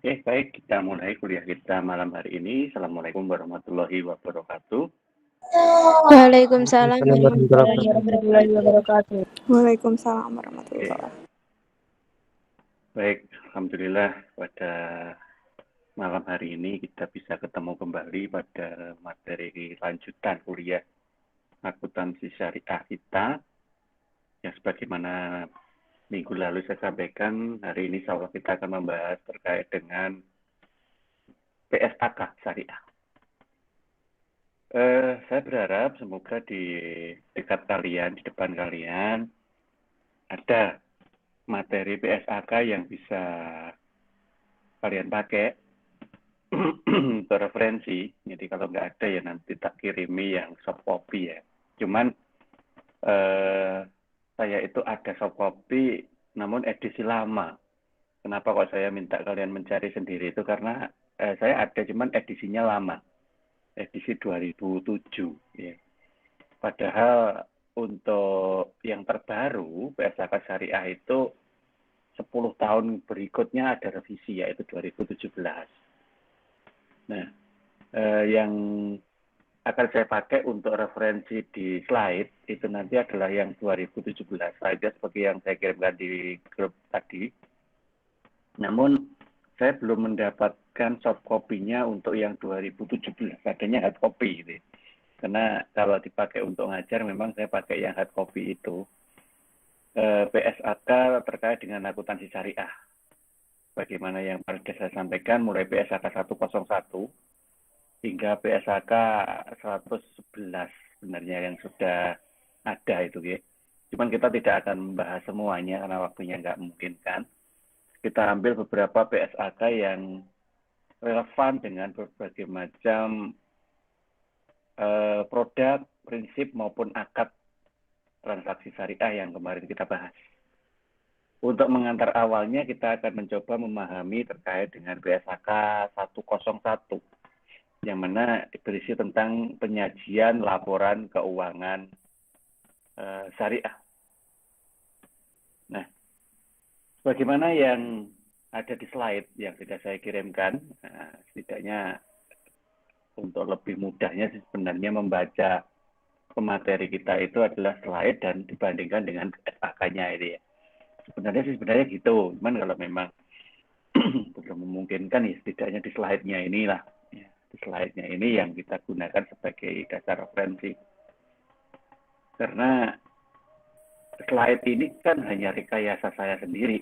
Oke, baik. Kita mulai kuliah kita malam hari ini. Assalamualaikum warahmatullahi wabarakatuh. Waalaikumsalam warahmatullahi warahmatullahi wabarakatuh. Waalaikumsalam Oke, warahmatullahi. baik. Alhamdulillah pada malam hari ini kita bisa ketemu kembali pada materi lanjutan kuliah akuntansi syariah kita. Yang sebagaimana minggu lalu saya sampaikan, hari ini insya Allah kita akan membahas terkait dengan PSAK syariah. Saya berharap semoga di dekat kalian, di depan kalian, ada materi PSAK yang bisa kalian pakai untuk referensi. Jadi kalau nggak ada ya nanti tak kirimi yang soft copy ya. Cuman saya itu ada soft copy namun edisi lama. Kenapa kok saya minta kalian mencari sendiri itu karena saya ada cuman edisinya lama. Edisi 2007 ya. Padahal untuk yang terbaru PSAK syariah itu 10 tahun berikutnya ada revisi yaitu 2017. Nah, yang akan saya pakai untuk referensi di slide itu nanti adalah yang 2017. Slide-nya seperti yang saya kirimkan di grup tadi. Namun saya belum mendapatkan soft copy-nya untuk yang 2017. Adanya hard copy gitu. Karena kalau dipakai untuk ngajar memang saya pakai yang hard copy itu. PSAK terkait dengan akuntansi syariah. Bagaimana yang tadi saya sampaikan mulai PSAK 101 hingga PSAK 111 sebenarnya yang sudah ada itu ya. Cuman kita tidak akan membahas semuanya karena waktunya nggak memungkinkan. Kita ambil beberapa PSAK yang relevan dengan berbagai macam produk, prinsip maupun akad transaksi syariah yang kemarin kita bahas. Untuk mengantar awalnya kita akan mencoba memahami terkait dengan PSAK 101 yang mana berisi tentang penyajian laporan keuangan syariah. Nah, bagaimana yang ada di slide yang sudah saya kirimkan, setidaknya untuk lebih mudahnya sebenarnya membaca pemateri kita itu adalah slide dan dibandingkan dengan PSAK-nya ini ya. Sebenarnya gitu, cuman kalau memang belum memungkinkan ya setidaknya di slide-nya inilah. Ya, di slide-nya ini yang kita gunakan sebagai dasar referensi. Karena slide ini kan hanya rekayasa saya sendiri,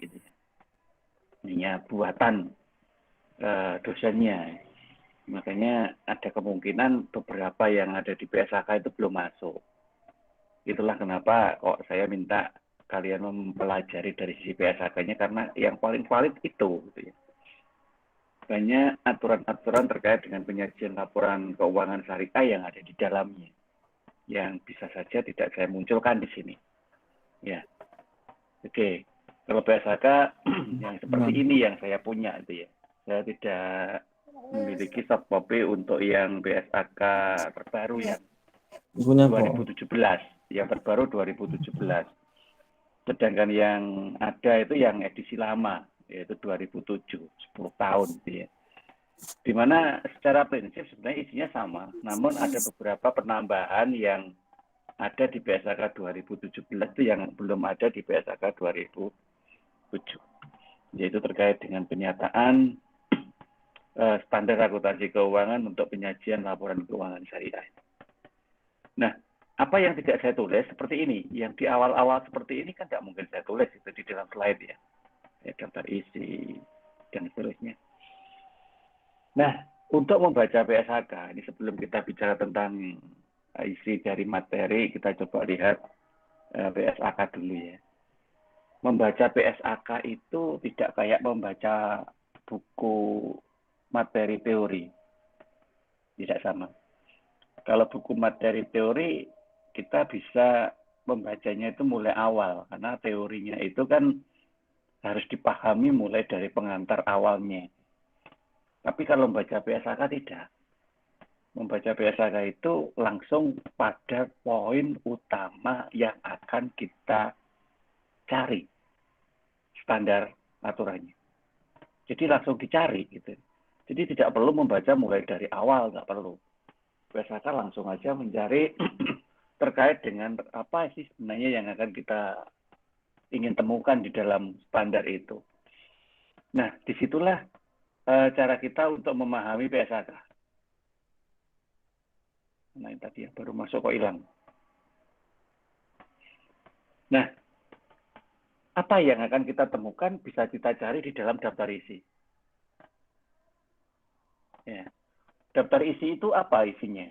hanya buatan dosennya. Makanya ada kemungkinan beberapa yang ada di PSAK itu belum masuk. Itulah kenapa kok saya minta kalian mempelajari dari sisi PSAK-nya karena yang paling valid itu. Gitu ya. Banyak aturan-aturan terkait dengan penyajian laporan keuangan syariah yang ada di dalamnya. Yang bisa saja tidak saya munculkan di sini. Ya, oke. Kalau PSAK yang seperti ini yang saya punya itu ya. Saya tidak memiliki soft copy untuk yang PSAK terbaru yang 2017. Yang terbaru 2017. Sedangkan yang ada itu yang edisi lama, yaitu 2007, 10 tahun. Ya. Di mana secara prinsip sebenarnya isinya sama, namun ada beberapa penambahan yang ada di PSAK 2017 itu yang belum ada di PSAK 2007. Yaitu terkait dengan penyataan standar akuntansi keuangan untuk penyajian laporan keuangan syariah. Nah, apa yang tidak saya tulis seperti ini, yang di awal-awal seperti ini kan tidak mungkin saya tulis itu di dalam slide ya, daftar isi dan seterusnya. Nah, untuk membaca PSAK ini sebelum kita bicara tentang isi dari materi, kita coba lihat PSAK dulu ya. Membaca PSAK itu tidak kayak membaca buku materi teori, tidak sama. Kalau buku materi teori kita bisa membacanya itu mulai awal karena teorinya itu kan harus dipahami mulai dari pengantar awalnya. Tapi kalau membaca PSAK tidak. Membaca PSAK itu langsung pada poin utama yang akan kita cari standar aturannya. Jadi langsung dicari gitu. Jadi tidak perlu membaca mulai dari awal, nggak perlu. PSAK langsung aja mencari terkait dengan apa sih sebenarnya yang akan kita ingin temukan di dalam standar itu. Nah, disitulah cara kita untuk memahami PSAK. Nah, ini tadi yang baru masuk kok hilang. Nah, apa yang akan kita temukan bisa kita cari di dalam daftar isi. Ya. Daftar isi itu apa isinya?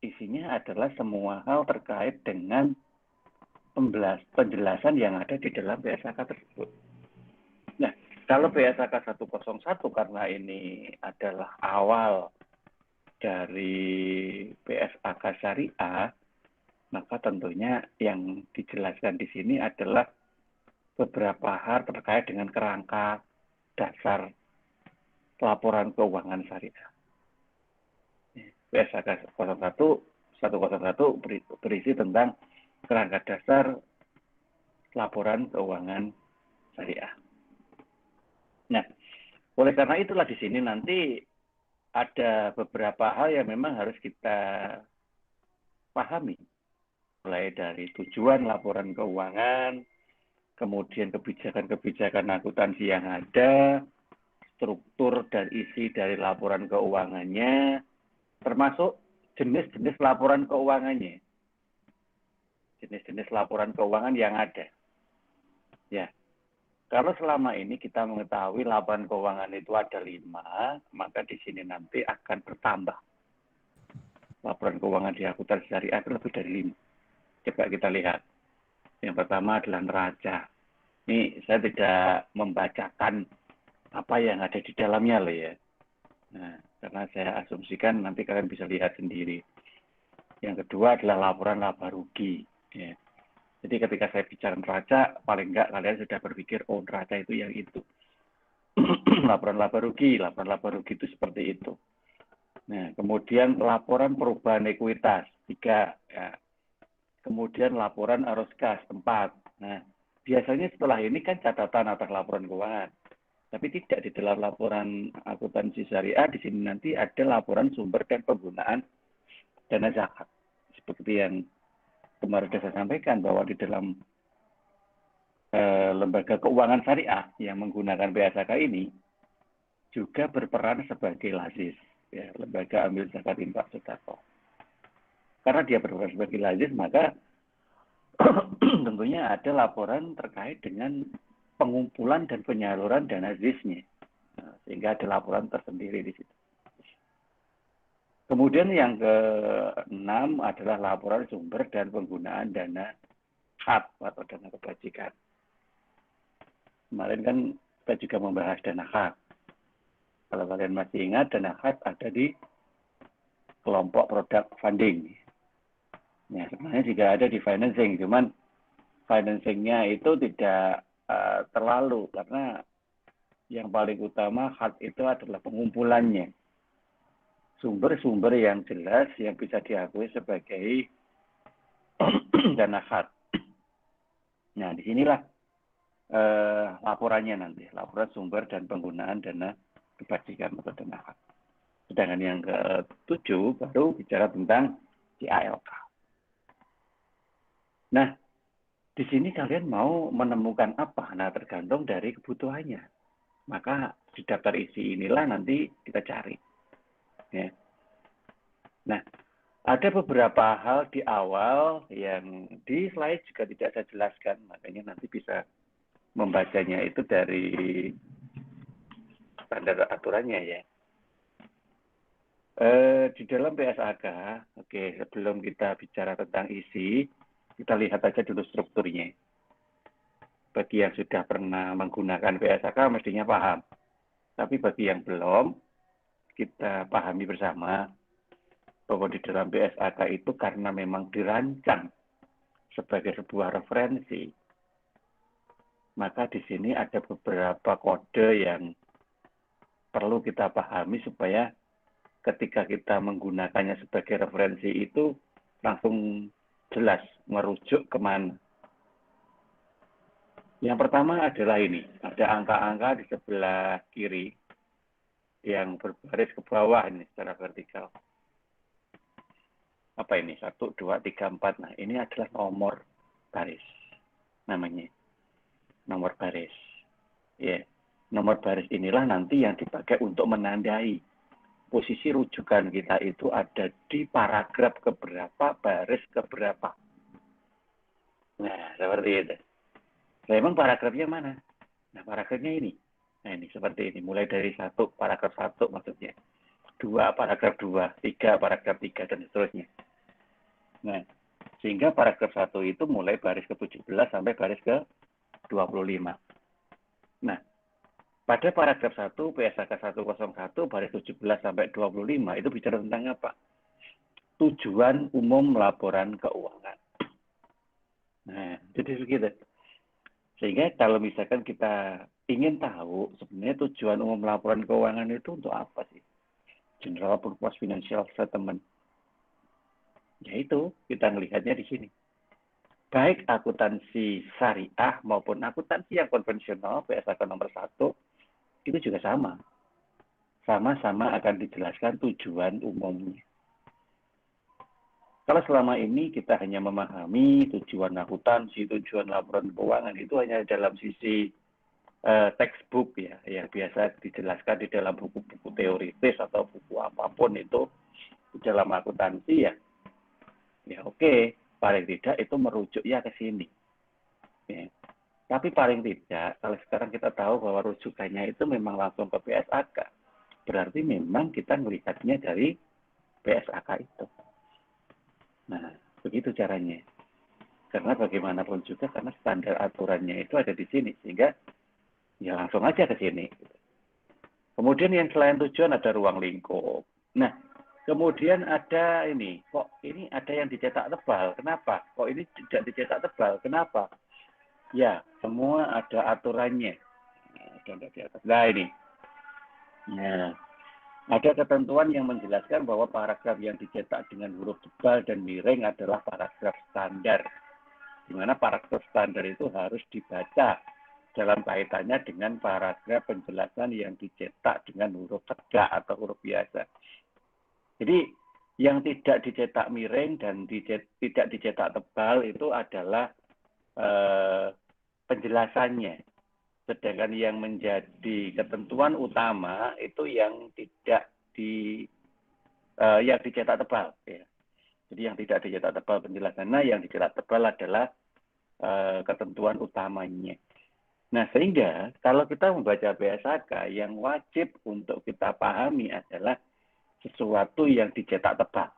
Isinya adalah semua hal terkait dengan penjelasan yang ada di dalam PSAK tersebut. Nah, kalau PSAK 101 karena ini adalah awal dari PSAK syariah, maka tentunya yang dijelaskan di sini adalah beberapa hal terkait dengan kerangka dasar laporan keuangan syariah. PSAK 101 berisi tentang kerangka dasar laporan keuangan syariah. Nah, oleh karena itulah di sini nanti ada beberapa hal yang memang harus kita pahami. Mulai dari tujuan laporan keuangan, kemudian kebijakan-kebijakan akuntansi yang ada, struktur dan isi dari laporan keuangannya, termasuk jenis-jenis laporan keuangannya. Jenis-jenis laporan keuangan yang ada. Ya, kalau selama ini kita mengetahui laporan keuangan itu ada 5, maka di sini nanti akan bertambah. Laporan keuangan di akuntansi syariah itu lebih dari 5. Coba kita lihat. Yang pertama adalah neraca. Ini saya tidak membacakan apa yang ada di dalamnya loh ya. Nah, karena saya asumsikan nanti kalian bisa lihat sendiri. Yang kedua adalah laporan laba rugi. Ya. Jadi ketika saya bicara neraca, paling enggak kalian sudah berpikir, oh neraca itu yang itu. laporan laba rugi itu seperti itu. Nah, kemudian laporan perubahan ekuitas, 3. Ya. Kemudian laporan arus kas, 4. Nah, biasanya setelah ini kan catatan atas laporan keuangan. Tapi tidak di dalam laporan akuntansi syariah, di sini nanti ada laporan sumber dan penggunaan dana zakat. Seperti yang kemarin saya sampaikan bahwa di dalam lembaga keuangan syariah yang menggunakan PSAK ini juga berperan sebagai lazis, ya, lembaga amil zakat infak sedekah. Karena dia berperan sebagai lazis, maka tentunya ada laporan terkait dengan pengumpulan dan penyaluran dana ZIS-nya. Nah, sehingga ada laporan tersendiri di situ. Kemudian yang ke-6 adalah laporan sumber dan penggunaan dana HAT atau dana kebajikan. Kemarin kan kita juga membahas dana HAT. Kalau kalian masih ingat, dana HAT ada di kelompok produk funding. Ya, sebenarnya juga ada di financing, cuman financingnya itu tidak terlalu, karena yang paling utama HAT itu adalah pengumpulannya. Sumber-sumber yang jelas yang bisa diakui sebagai dana HAT. Nah, disinilah laporannya nanti, laporan sumber dan penggunaan dana kebajikan atau dana HAT. Sedangkan yang ke-7 baru bicara tentang CALK. Nah, di sini kalian mau menemukan apa? Nah, tergantung dari kebutuhannya. Maka di daftar isi inilah nanti kita cari. Ya. Nah, ada beberapa hal di awal yang di slide juga tidak saya jelaskan. Makanya nanti bisa membacanya itu dari standar aturannya ya. Di dalam PSAK, oke, sebelum kita bicara tentang isi, kita lihat aja dulu strukturnya. Bagi yang sudah pernah menggunakan PSAK mestinya paham. Tapi bagi yang belum, kita pahami bersama bahwa di dalam PSAK itu karena memang dirancang sebagai sebuah referensi, maka di sini ada beberapa kode yang perlu kita pahami supaya ketika kita menggunakannya sebagai referensi itu langsung jelas merujuk kemana. Yang pertama adalah ini, ada angka-angka di sebelah kiri yang berbaris ke bawah ini secara vertikal. Apa ini? 1, 2, 3, 4. Nah, ini adalah nomor baris. Namanya. Nomor baris. Ya. Nomor baris inilah nanti yang dipakai untuk menandai posisi rujukan kita itu ada di paragraf keberapa, baris keberapa. Nah, seperti itu. Nah, emang paragrafnya mana? Nah, paragrafnya ini. Nah, ini seperti ini. Mulai dari 1, paragraf 1 maksudnya. 2, paragraf 2. 3, paragraf 3, dan seterusnya. Nah, sehingga paragraf 1 itu mulai baris ke-17 sampai baris ke-25. Nah, pada paragraf 1, PSAK 101, baris 17 sampai 25, itu bicara tentang apa? Tujuan umum laporan keuangan. Nah, jadi begitu. Sehingga kalau misalkan kita ingin tahu sebenarnya tujuan umum laporan keuangan itu untuk apa sih? General Purpose Financial Statement. Yaitu kita melihatnya di sini. Baik akuntansi syariah maupun akuntansi yang konvensional, PSAK nomor 1, itu juga sama. Sama-sama akan dijelaskan tujuan umumnya. Kalau selama ini kita hanya memahami tujuan akuntansi, tujuan laporan keuangan itu hanya dalam sisi textbook ya, yang biasa dijelaskan di dalam buku-buku teoritis atau buku apapun itu di dalam akuntansi ya oke, paling tidak itu merujuknya ke sini. Ya. Tapi paling tidak, kalau sekarang kita tahu bahwa rujukannya itu memang langsung ke PSAK, berarti memang kita melihatnya dari PSAK itu. Nah, begitu caranya. Karena bagaimanapun juga, karena standar aturannya itu ada di sini, sehingga ya langsung aja ke sini. Kemudian yang selain tujuan ada ruang lingkup. Nah, kemudian ada ini, kok ini ada yang dicetak tebal, kenapa? Kok ini tidak dicetak tebal, kenapa? Ya, semua ada aturannya. Nah, ini. Nah, ada ketentuan yang menjelaskan bahwa paragraf yang dicetak dengan huruf tebal dan miring adalah paragraf standar. Di mana paragraf standar itu harus dibaca dalam kaitannya dengan paragraf penjelasan yang dicetak dengan huruf tegak atau huruf biasa. Jadi yang tidak dicetak miring dan tidak dicetak tebal itu adalah penjelasannya. Sedangkan yang menjadi ketentuan utama itu yang tidak yang dicetak tebal. Ya. Jadi yang tidak dicetak tebal penjelasannya, yang dicetak tebal adalah ketentuan utamanya. Nah, sehingga kalau kita membaca PSAK, yang wajib untuk kita pahami adalah sesuatu yang dicetak tebal.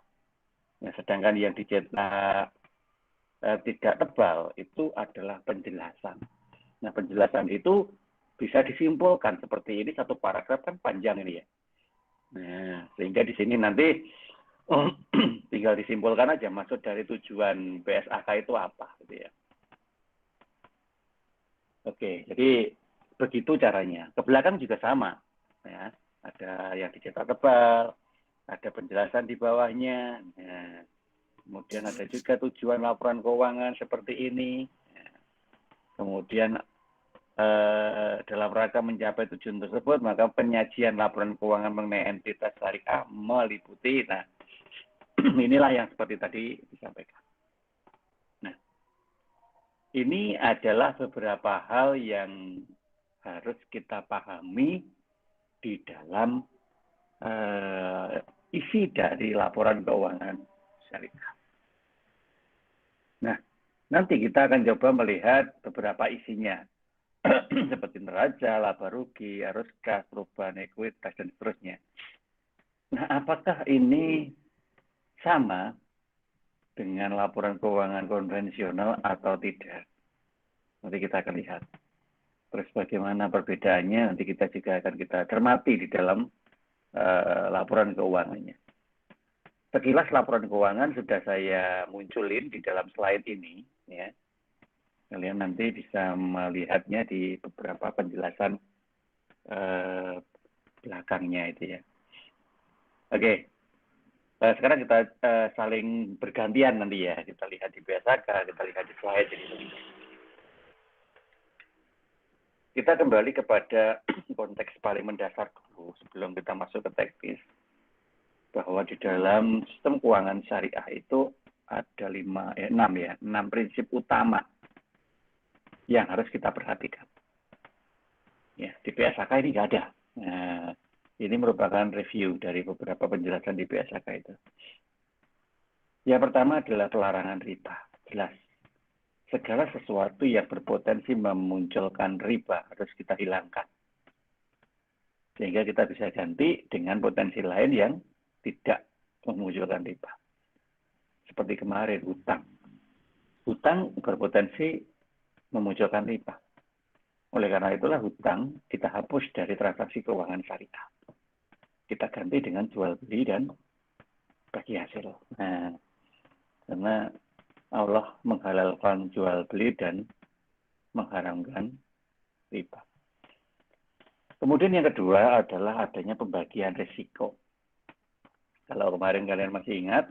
Nah, sedangkan yang dicetak tidak tebal itu adalah penjelasan. Nah, penjelasan itu bisa disimpulkan seperti ini, satu paragraf kan panjang ini ya. Nah, sehingga di sini nanti tinggal disimpulkan aja maksud dari tujuan PSAK itu apa gitu ya. Oke, jadi begitu caranya. Ke belakang juga sama. Ya. Ada yang dicetak tebal, ada penjelasan di bawahnya. Ya. Kemudian ada juga tujuan laporan keuangan seperti ini. Ya. Kemudian dalam rangka mencapai tujuan tersebut, maka penyajian laporan keuangan mengenai entitas syariah meliputi. Nah, inilah yang seperti tadi disampaikan. Nah, ini adalah beberapa hal yang harus kita pahami di dalam isi dari laporan keuangan syariah. Nah, nanti kita akan coba melihat beberapa isinya. Seperti neraca, laba rugi, arus kas, perubahan ekuitas, dan seterusnya. Nah, apakah ini sama dengan laporan keuangan konvensional atau tidak? Nanti kita akan lihat. Terus bagaimana perbedaannya, nanti kita juga akan kita cermati di dalam laporan keuangannya. Sekilas laporan keuangan sudah saya munculin di dalam slide ini, ya. Kalian nanti bisa melihatnya di beberapa penjelasan belakangnya itu ya. Oke, sekarang kita saling bergantian nanti ya. Kita lihat di PSAK, kita lihat di slide ini. kita kembali kepada konteks paling mendasar dulu sebelum kita masuk ke teknis, bahwa di dalam sistem keuangan syariah itu ada 6 prinsip utama yang harus kita perhatikan. Ya, di PSAK ini nggak ada. Nah, ini merupakan review dari beberapa penjelasan di PSAK itu. Yang pertama adalah pelarangan riba. Jelas. Segala sesuatu yang berpotensi memunculkan riba harus kita hilangkan. Sehingga kita bisa ganti dengan potensi lain yang tidak memunculkan riba. Seperti kemarin, hutang. Hutang berpotensi memunculkan riba. Oleh karena itulah hutang kita hapus dari transaksi keuangan syariah. Kita ganti dengan jual beli dan bagi hasil. Nah, karena Allah menghalalkan jual beli dan mengharamkan riba. Kemudian yang kedua adalah adanya pembagian risiko. Kalau kemarin kalian masih ingat,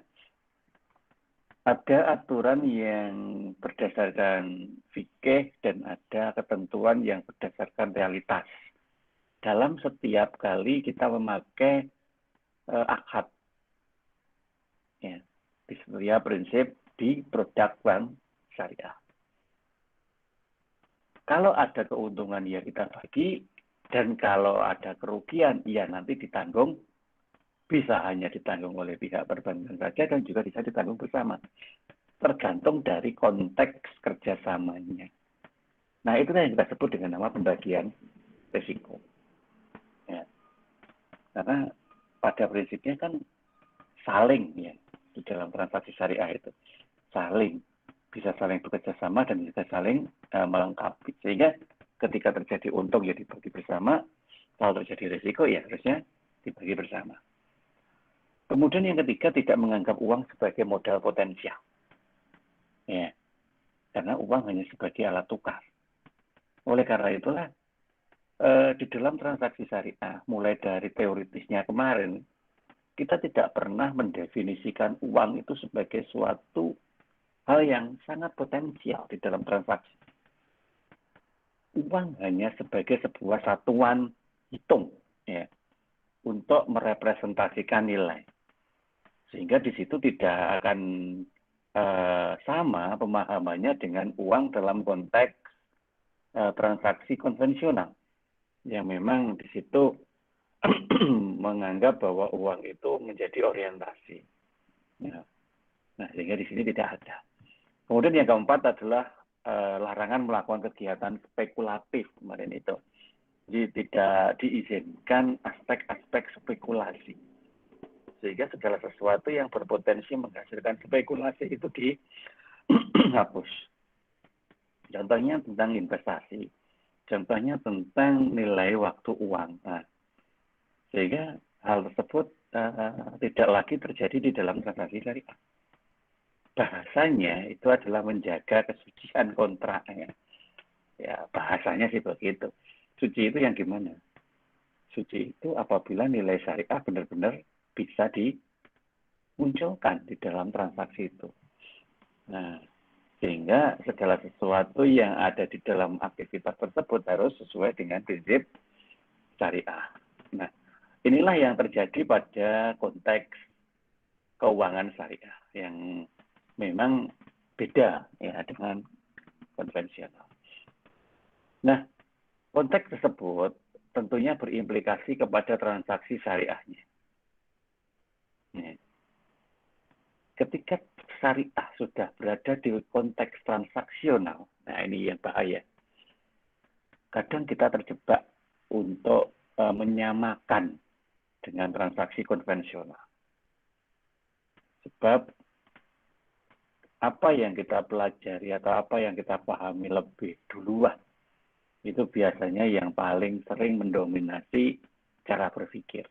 ada aturan yang berdasarkan fikih dan ada ketentuan yang berdasarkan realitas. Dalam setiap kali kita memakai akad, ya, di setiap prinsip di produk bank syariah. Kalau ada keuntungan ya kita bagi, dan kalau ada kerugian ya nanti ditanggung. Bisa hanya ditanggung oleh pihak perbankan saja dan juga bisa ditanggung bersama. Tergantung dari konteks kerjasamanya. Nah, itulah yang kita sebut dengan nama pembagian risiko. Ya. Karena pada prinsipnya kan saling ya di dalam transaksi syariah itu. Saling. Bisa saling bekerja sama dan bisa saling melengkapi. Sehingga ketika terjadi untung ya dibagi bersama. Kalau terjadi risiko ya harusnya dibagi bersama. Kemudian yang ketiga, tidak menganggap uang sebagai modal potensial. Ya, karena uang hanya sebagai alat tukar. Oleh karena itulah, di dalam transaksi syariah, mulai dari teoritisnya kemarin, kita tidak pernah mendefinisikan uang itu sebagai suatu hal yang sangat potensial di dalam transaksi. Uang hanya sebagai sebuah satuan hitung, ya, untuk merepresentasikan nilai. Sehingga di situ tidak akan sama pemahamannya dengan uang dalam konteks transaksi konvensional. Yang memang di situ menganggap bahwa uang itu menjadi orientasi. Ya. Nah, sehingga di sini tidak ada. Kemudian yang keempat adalah larangan melakukan kegiatan spekulatif kemarin itu. Jadi tidak diizinkan aspek-aspek spekulasi. Sehingga segala sesuatu yang berpotensi menghasilkan spekulasi itu dihapus. Contohnya tentang investasi. Contohnya tentang nilai waktu uang. Nah, sehingga hal tersebut tidak lagi terjadi di dalam transaksi syariah. Bahasanya itu adalah menjaga kesucian kontraknya. Ya, bahasanya sih begitu. Suci itu yang gimana? Suci itu apabila nilai syariah benar-benar bisa dimunculkan di dalam transaksi itu. Nah, sehingga segala sesuatu yang ada di dalam aktivitas tersebut harus sesuai dengan prinsip syariah. Nah, inilah yang terjadi pada konteks keuangan syariah yang memang beda ya dengan konvensional. Nah, konteks tersebut tentunya berimplikasi kepada transaksi syariahnya. Ketika syariah sudah berada di konteks transaksional, nah ini yang bahaya. Kadang kita terjebak untuk menyamakan dengan transaksi konvensional. Sebab apa yang kita pelajari atau apa yang kita pahami lebih duluan, itu biasanya yang paling sering mendominasi cara berpikir.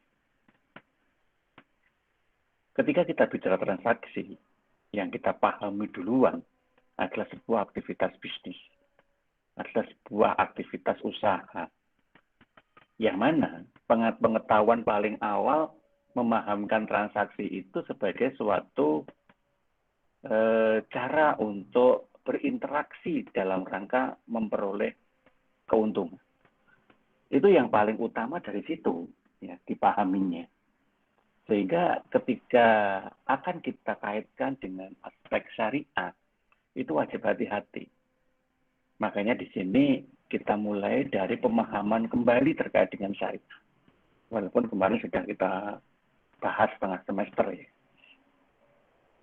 Ketika kita bicara transaksi, yang kita pahami duluan adalah sebuah aktivitas bisnis, adalah sebuah aktivitas usaha. Yang mana pengetahuan paling awal memahamkan transaksi itu sebagai suatu cara untuk berinteraksi dalam rangka memperoleh keuntungan. Itu yang paling utama dari situ, ya, dipahaminya. Sehingga ketika akan kita kaitkan dengan aspek syariat, itu wajib hati-hati. Makanya di sini kita mulai dari pemahaman kembali terkait dengan syariat. Walaupun kemarin sudah kita bahas setengah semester ya.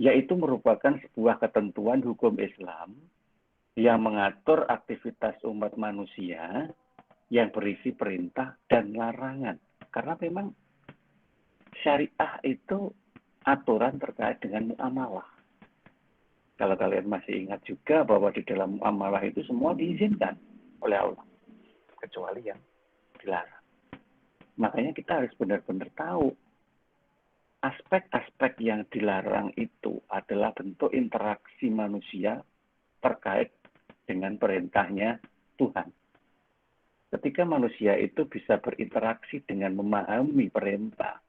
Yaitu merupakan sebuah ketentuan hukum Islam yang mengatur aktivitas umat manusia yang berisi perintah dan larangan. Karena memang syariah itu aturan terkait dengan muamalah. Kalau kalian masih ingat juga bahwa di dalam muamalah itu semua diizinkan oleh Allah, kecuali yang dilarang. Makanya kita harus benar-benar tahu aspek-aspek yang dilarang itu adalah bentuk interaksi manusia terkait dengan perintahnya Tuhan. Ketika manusia itu bisa berinteraksi dengan memahami perintah,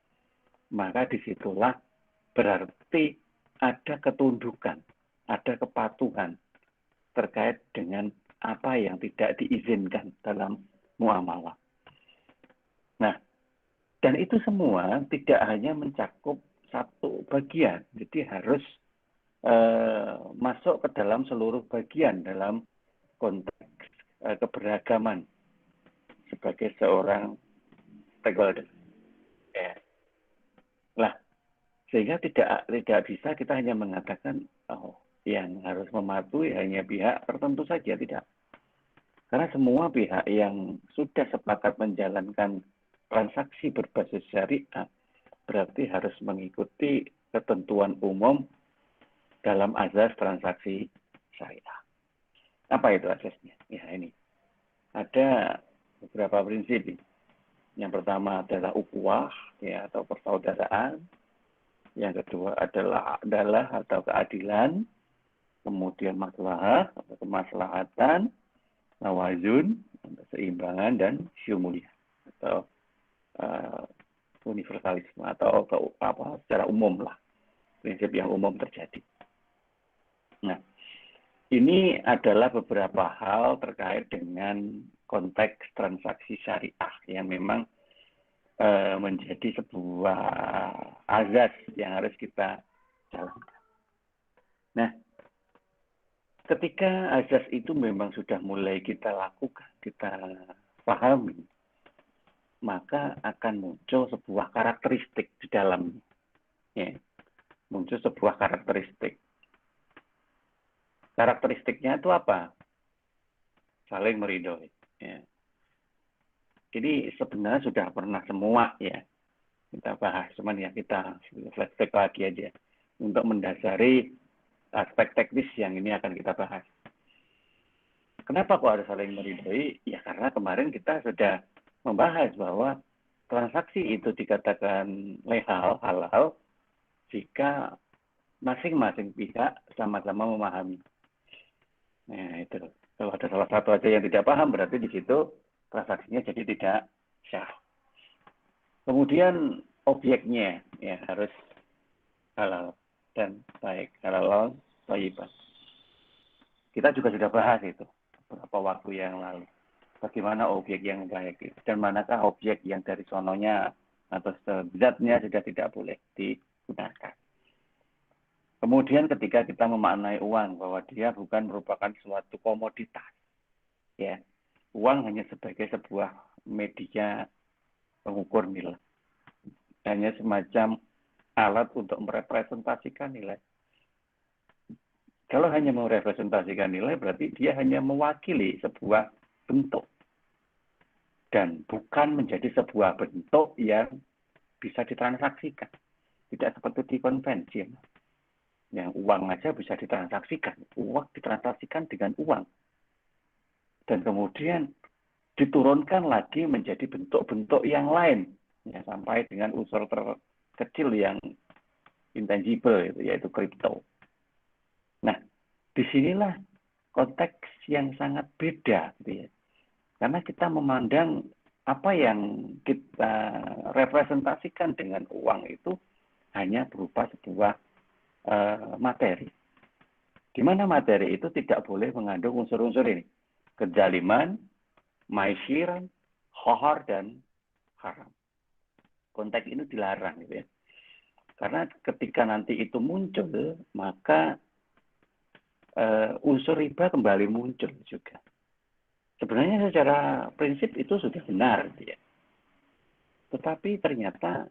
maka disitulah berarti ada ketundukan, ada kepatuhan terkait dengan apa yang tidak diizinkan dalam muamalah. Nah, dan itu semua tidak hanya mencakup satu bagian, jadi harus masuk ke dalam seluruh bagian dalam konteks keberagaman sebagai seorang stakeholder. Ya. Lah, sehingga tidak bisa kita hanya mengatakan yang harus mematuhi hanya pihak tertentu saja, tidak. Karena semua pihak yang sudah sepakat menjalankan transaksi berbasis syariah berarti harus mengikuti ketentuan umum dalam azas transaksi syariah. Apa itu azasnya? Ya ini. Ada beberapa prinsip. Yang pertama adalah ukhuwah, ya, atau persaudaraan. Yang kedua adalah atau keadilan. Kemudian maslahah atau kemaslahatan, tawazun, keseimbangan, dan syumuliyah atau universalisme atau secara umum lah. Prinsip yang umum terjadi. Nah, ini adalah beberapa hal terkait dengan konteks transaksi syariah yang memang menjadi sebuah azas yang harus kita jalankan. Nah, ketika azas itu memang sudah mulai kita lakukan, kita pahami, maka akan muncul sebuah karakteristik di dalamnya. Ya, muncul sebuah karakteristik. Karakteristiknya itu apa? Saling meridhoi. Ya. Ini sebenarnya sudah pernah semua ya kita bahas, cuman ya kita flashback lagi aja untuk mendasari aspek teknis yang ini akan kita bahas. Kenapa kok harus saling meridhoi? Ya karena kemarin kita sudah membahas bahwa transaksi itu dikatakan legal, halal, jika masing-masing pihak sama-sama memahami. Nah itu, kalau ada salah satu aja yang tidak paham, berarti di situ transaksinya jadi tidak sah. Kemudian objeknya ya harus halal dan baik, halal, thayyibah. Kita juga sudah bahas itu beberapa waktu yang lalu. Bagaimana objek yang baik itu dan manakah objek yang dari sononya atau zatnya sudah tidak boleh digunakan. Kemudian ketika kita memaknai uang bahwa dia bukan merupakan suatu komoditas, ya, uang hanya sebagai sebuah media pengukur nilai, hanya semacam alat untuk merepresentasikan nilai. Kalau hanya merepresentasikan nilai, berarti dia hanya mewakili sebuah bentuk dan bukan menjadi sebuah bentuk yang bisa ditransaksikan. Tidak seperti di konvensi. Yang uang aja bisa ditransaksikan. Uang ditransaksikan dengan uang. Dan kemudian diturunkan lagi menjadi bentuk-bentuk yang lain. Ya, sampai dengan unsur terkecil yang intangible, yaitu kripto. Nah, disinilah konteks yang sangat beda. Gitu ya. Karena kita memandang apa yang kita representasikan dengan uang itu hanya berupa sebuah materi. Di mana materi itu tidak boleh mengandung unsur-unsur ini. Kezaliman, maisyiran, khohor dan haram. Konteks ini dilarang gitu ya. Karena ketika nanti itu muncul, maka unsur riba kembali muncul juga. Sebenarnya secara prinsip itu sudah benar gitu ya. Tetapi ternyata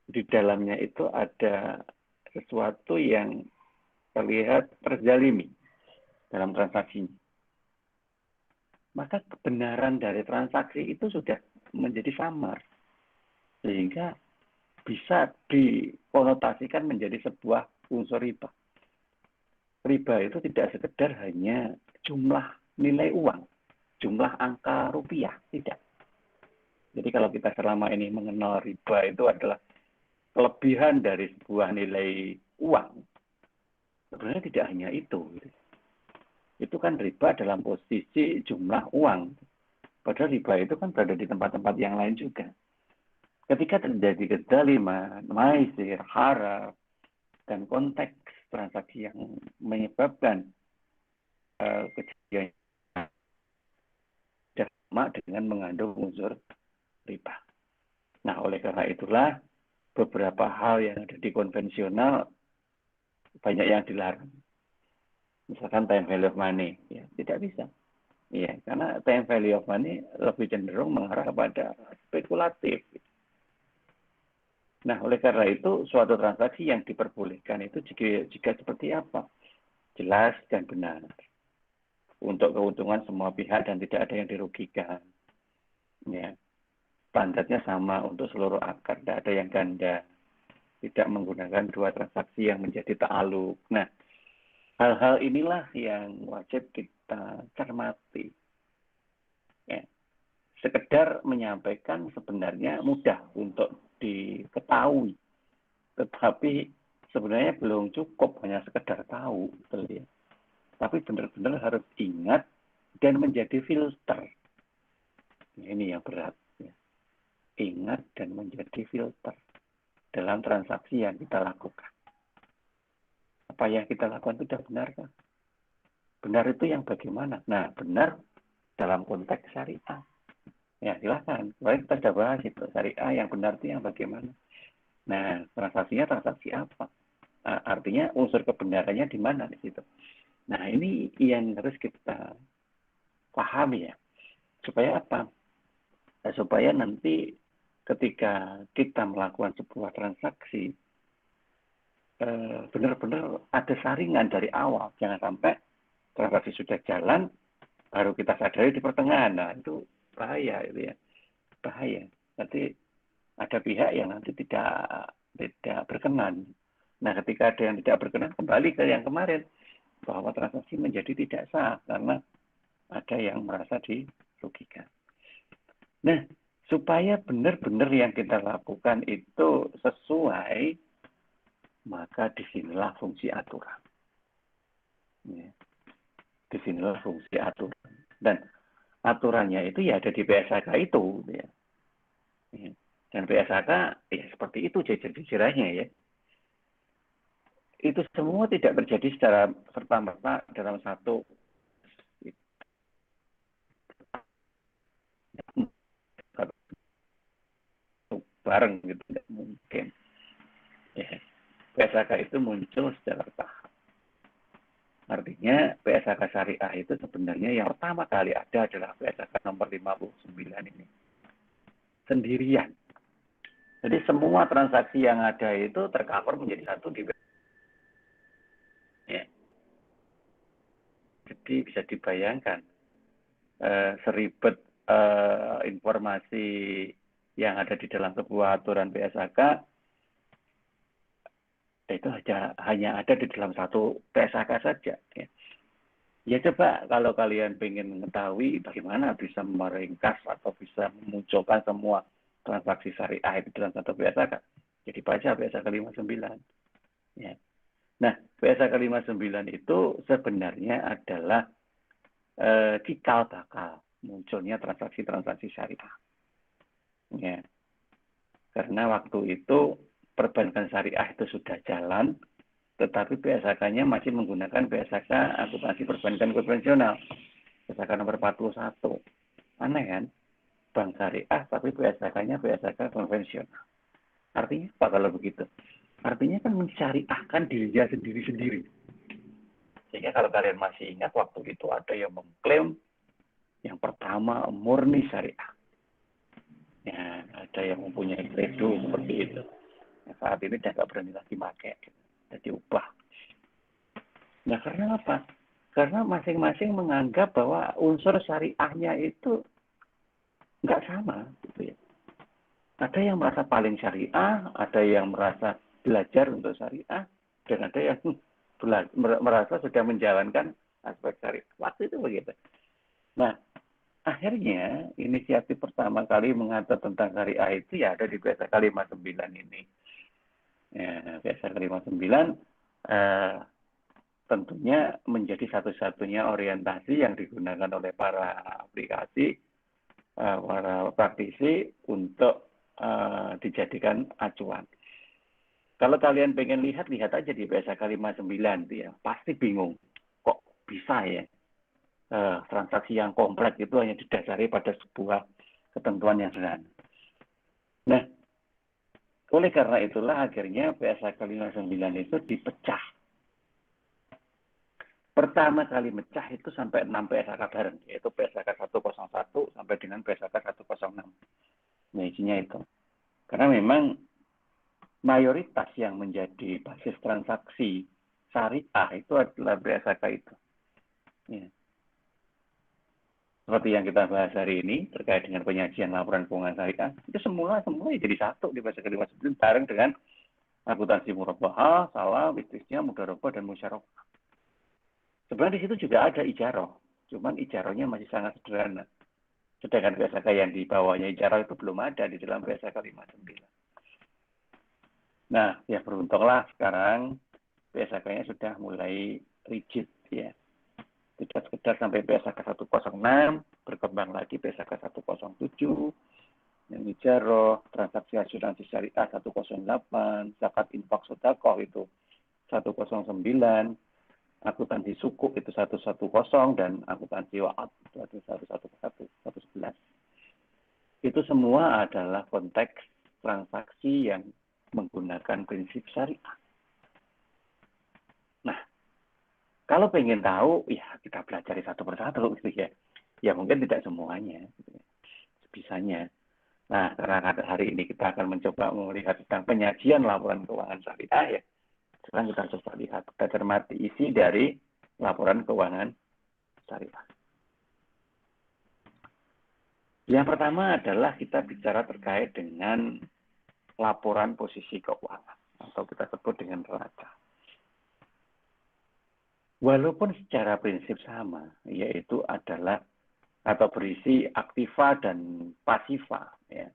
di dalamnya itu ada sesuatu yang terlihat terzalimi dalam transaksinya. Maka kebenaran dari transaksi itu sudah menjadi samar. Sehingga bisa dikonotasikan menjadi sebuah unsur riba. Riba itu tidak sekedar hanya jumlah nilai uang, jumlah angka rupiah, tidak. Jadi kalau kita selama ini mengenal riba itu adalah kelebihan dari sebuah nilai uang, sebenarnya tidak hanya itu. Itu kan riba dalam posisi jumlah uang. Padahal riba itu kan berada di tempat-tempat yang lain juga. Ketika terjadi kezaliman, maisir, haram, dan konteks transaksi yang menyebabkan kejadian sama dengan mengandung unsur riba. Nah, oleh karena itulah beberapa hal yang ada di konvensional banyak yang dilarang. Misalkan time value of money, ya tidak bisa. Ya, karena time value of money lebih cenderung mengarah kepada spekulatif. Nah, oleh karena itu, suatu transaksi yang diperbolehkan itu jika seperti apa? Jelas dan benar. Untuk keuntungan semua pihak dan tidak ada yang dirugikan. Ya. Standarnya sama untuk seluruh akar, tidak ada yang ganda. Tidak menggunakan dua transaksi yang menjadi ta'aluk. Nah, hal-hal inilah yang wajib kita cermati. Ya. Sekedar menyampaikan sebenarnya mudah untuk diketahui, tetapi sebenarnya belum cukup hanya sekedar tahu, ya. Tapi benar-benar harus ingat dan menjadi filter. Ini yang berat, ya. Ingat dan menjadi filter dalam transaksi yang kita lakukan. Apa yang kita lakukan itu sudah benar kan? Benar itu yang bagaimana? Nah, benar dalam konteks syariah. Ya, silakan. Baik, kita sudah bahas itu. Syariah yang benar itu yang bagaimana. Nah, transaksinya transaksi apa? Artinya unsur kebenarannya di mana di situ. Nah, ini yang harus kita pahami ya. Supaya apa? Nah, supaya nanti ketika kita melakukan sebuah transaksi, benar-benar ada saringan dari awal. Jangan sampai transaksi sudah jalan, baru kita sadari di pertengahan. Nah, itu bahaya itu ya. Bahaya. Nanti ada pihak yang nanti tidak berkenan. Nah, ketika ada yang tidak berkenan, kembali ke yang kemarin, bahwa transaksi menjadi tidak sah karena ada yang merasa dirugikan. Nah, supaya benar-benar yang kita lakukan itu sesuai, maka disinilah fungsi aturan. Ya. Disinilah fungsi aturan. Dan aturannya itu ya ada di PSAK itu. Ya. Dan PSAK ya seperti itu jejer-jejerannya ya. Itu semua tidak terjadi secara serta-merta dalam satu bareng gitu, tidak mungkin. Ya. PSAK itu muncul secara tahap. Artinya PSAK syariah itu sebenarnya yang pertama kali ada adalah PSAK nomor 59 ini. Sendirian. Jadi semua transaksi yang ada itu tercover menjadi satu di ya. Jadi bisa dibayangkan seribet informasi yang ada di dalam sebuah aturan PSAK itu hanya ada di dalam satu PSAK saja. Ya. Ya coba kalau kalian ingin mengetahui bagaimana bisa meringkas atau bisa memunculkan semua transaksi syariah itu dalam satu PSAK, jadi baca PSAK 59. Ya. Nah, PSAK 59 itu sebenarnya adalah cikal bakal munculnya transaksi-transaksi syariah. Ya. Karena waktu itu perbankan syariah itu sudah jalan, tetapi PSAK-nya masih menggunakan PSAK akuntansi perbankan konvensional. PSAK nomor 41. Aneh kan? bank syariah, tapi BSAK-nya BSAK konvensional. Artinya apa kalau begitu? Artinya kan mensyariahkan dirinya sendiri-sendiri. Sehingga kalau kalian masih ingat, waktu itu ada yang mengklaim yang pertama murni syariah. Ya, ada yang mempunyai kredo seperti itu. Nah, saat ini dia nggak berani lagi pakai, jadi ubah. Nah, karena apa? Karena masing-masing menganggap bahwa unsur syariahnya itu nggak sama, gitu ya. Ada yang merasa paling syariah, ada yang merasa belajar untuk syariah, dan ada yang merasa sudah menjalankan aspek syariah. Waktu itu begitu. Nah, akhirnya inisiatif pertama kali mengatur tentang syariah itu ya ada di BSAK 59 ini. Ya, BSAK 59 tentunya menjadi satu-satunya orientasi yang digunakan oleh para aplikasi, para praktisi untuk dijadikan acuan. Kalau kalian pengen lihat aja di BSAK 59 ya, pasti bingung. Kok bisa ya transaksi yang kompleks itu hanya didasari pada sebuah ketentuan yang sederhana. Nah, oleh karena itulah akhirnya BSAK 59 itu dipecah. Pertama kali mecah itu sampai 6 BSAK bareng, yaitu BSAK 101 sampai dengan BSAK 106. Nah, isinya itu. Karena memang mayoritas yang menjadi basis transaksi syariah itu adalah BSAK itu. Ya. Seperti yang kita bahas hari ini terkait dengan penyajian laporan keuangan syariah, itu semua jadi satu di BSAK 59 bareng dengan akuntansi murabahah, salam, istisnya, mudharabah, dan musyarakah. Sebenarnya di situ juga ada ijaroh, cuman ijarohnya masih sangat sederhana. Sedangkan BSAK yang di bawahnya ijaroh itu belum ada di dalam BSAK 59. Nah, ya beruntunglah sekarang BSAK-nya sudah mulai rigid ya. Tidak sekedar sampai BSAK 106, berkembang lagi BSAK 107, yang ijaroh, transaksi asuransi syariah 108, zakat infak sedekah itu 109, akuntansi sukuk itu 110, dan akuntansi wa'ad itu 111. Itu semua adalah konteks transaksi yang menggunakan prinsip syariah. Nah, kalau pengen tahu, ya kita pelajari satu persatu gitu ya. Ya mungkin tidak semuanya, gitu ya. Sebisanya. Nah, karena hari ini kita akan mencoba melihat tentang penyajian laporan keuangan syariah ya. Sekarang kita coba lihat, kita cermati isi dari laporan keuangan syariah. Yang pertama adalah kita bicara terkait dengan laporan posisi keuangan, atau kita sebut dengan neraca. Walaupun secara prinsip sama, yaitu adalah atau berisi aktiva dan pasiva, ya.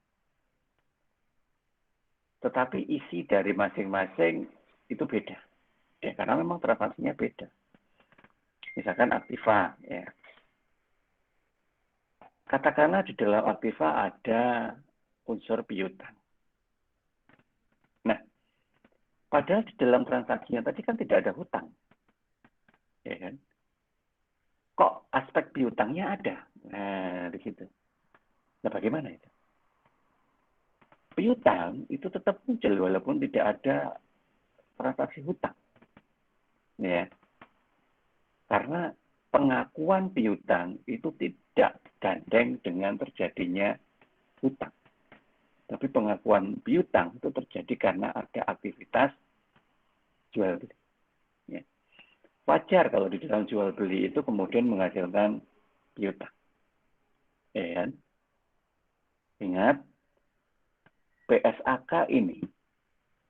Tetapi isi dari masing-masing itu beda, ya, karena memang transaksinya beda. Misalkan aktiva, ya. Katakanlah di dalam aktiva ada unsur piutang. Nah, padahal di dalam transaksinya tadi kan tidak ada hutang, ya kan? Kok aspek piutangnya ada? Nah, di situ. Nah, bagaimana itu? Piutang itu tetap muncul walaupun tidak ada transaksi hutang, ya. Karena pengakuan piutang itu tidak gandeng dengan terjadinya hutang. Tapi pengakuan piutang itu terjadi karena ada aktivitas jual beli. Ya. Wajar kalau di dalam jual beli itu kemudian menghasilkan piutang. Ya kan? Ingat, PSAK ini,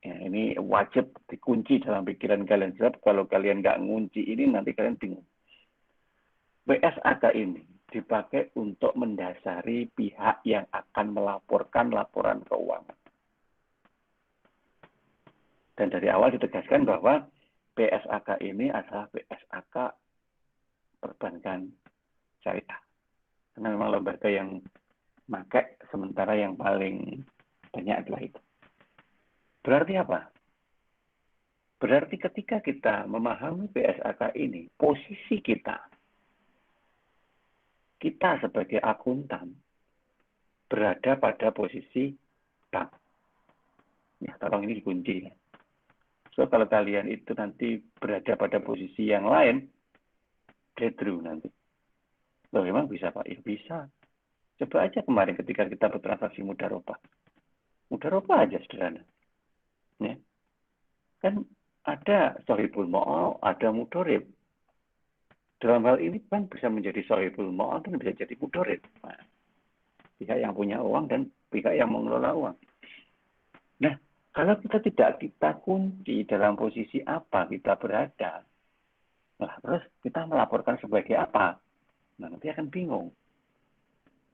ya, ini wajib dikunci dalam pikiran kalian. Sebab kalau kalian nggak ngunci ini, nanti kalian bingung. PSAK ini dipakai untuk mendasari pihak yang akan melaporkan laporan keuangan. Dan dari awal ditegaskan bahwa PSAK ini adalah PSAK perbankan syariah. Karena memang lembaga yang pakai, sementara yang paling banyak adalah itu. Berarti apa? Berarti ketika kita memahami PSAK ini, posisi kita sebagai akuntan, berada pada posisi bank. Ya, tolong ini dikunci. So, kalau kalian itu nanti berada pada posisi yang lain, breakthrough nanti. Loh, memang bisa Pak? Ya bisa. Coba aja kemarin ketika kita bertransaksi mudharabah. Mudharabah aja sederhana. Ya. Kan ada sohibul ma'al, ada mudharib. Dalam hal ini bank bisa menjadi sohibul ma'al dan bisa jadi mudharib. Nah, pihak yang punya uang dan pihak yang mengelola uang. Nah, kalau kita kunci dalam posisi apa kita berada, nah terus kita melaporkan sebagai apa? Nah, nanti akan bingung.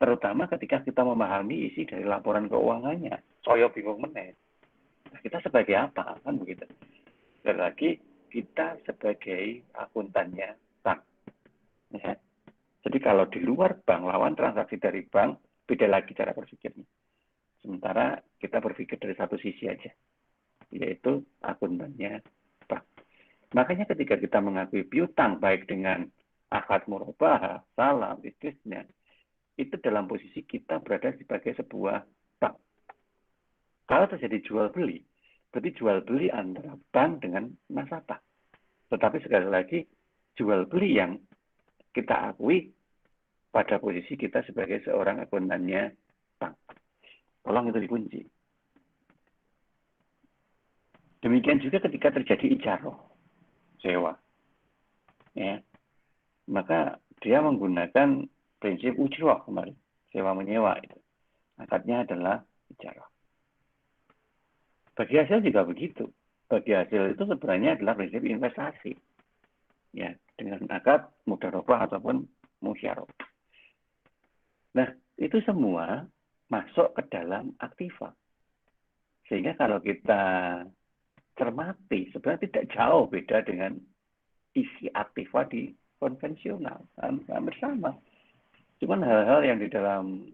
Terutama ketika kita memahami isi dari laporan keuangannya. Soyo bingung meneh. Nah, kita sebagai apa? Kan begitu. Sekali lagi, kita sebagai akuntannya bank. Ya. Jadi kalau di luar bank, lawan transaksi dari bank, beda lagi cara berpikirnya. Sementara kita berpikir dari satu sisi aja, yaitu akuntannya bank. Makanya ketika kita mengakui piutang, baik dengan akad murabahah, salam, istisna, itu dalam posisi kita berada sebagai sebuah bank. Kalau terjadi jual beli, berarti jual beli antara bank dengan nasabah. Tetapi sekali lagi, jual beli yang kita akui pada posisi kita sebagai seorang akuntannya bank. Tolong itu dikunci. Demikian juga ketika terjadi ijaroh, sewa. Ya, maka dia menggunakan prinsip ujroh kemarin, sewa menyewa itu. Akadnya adalah ijaroh. Bagi hasil juga begitu. Bagi hasil itu sebenarnya adalah prinsip investasi. Ya, dengan akad mudharabah ataupun musyarah. Nah, itu semua masuk ke dalam aktiva. Sehingga kalau kita cermati, sebenarnya tidak jauh beda dengan isi aktiva di konvensional. Hampir sama. Cuman hal-hal yang di dalam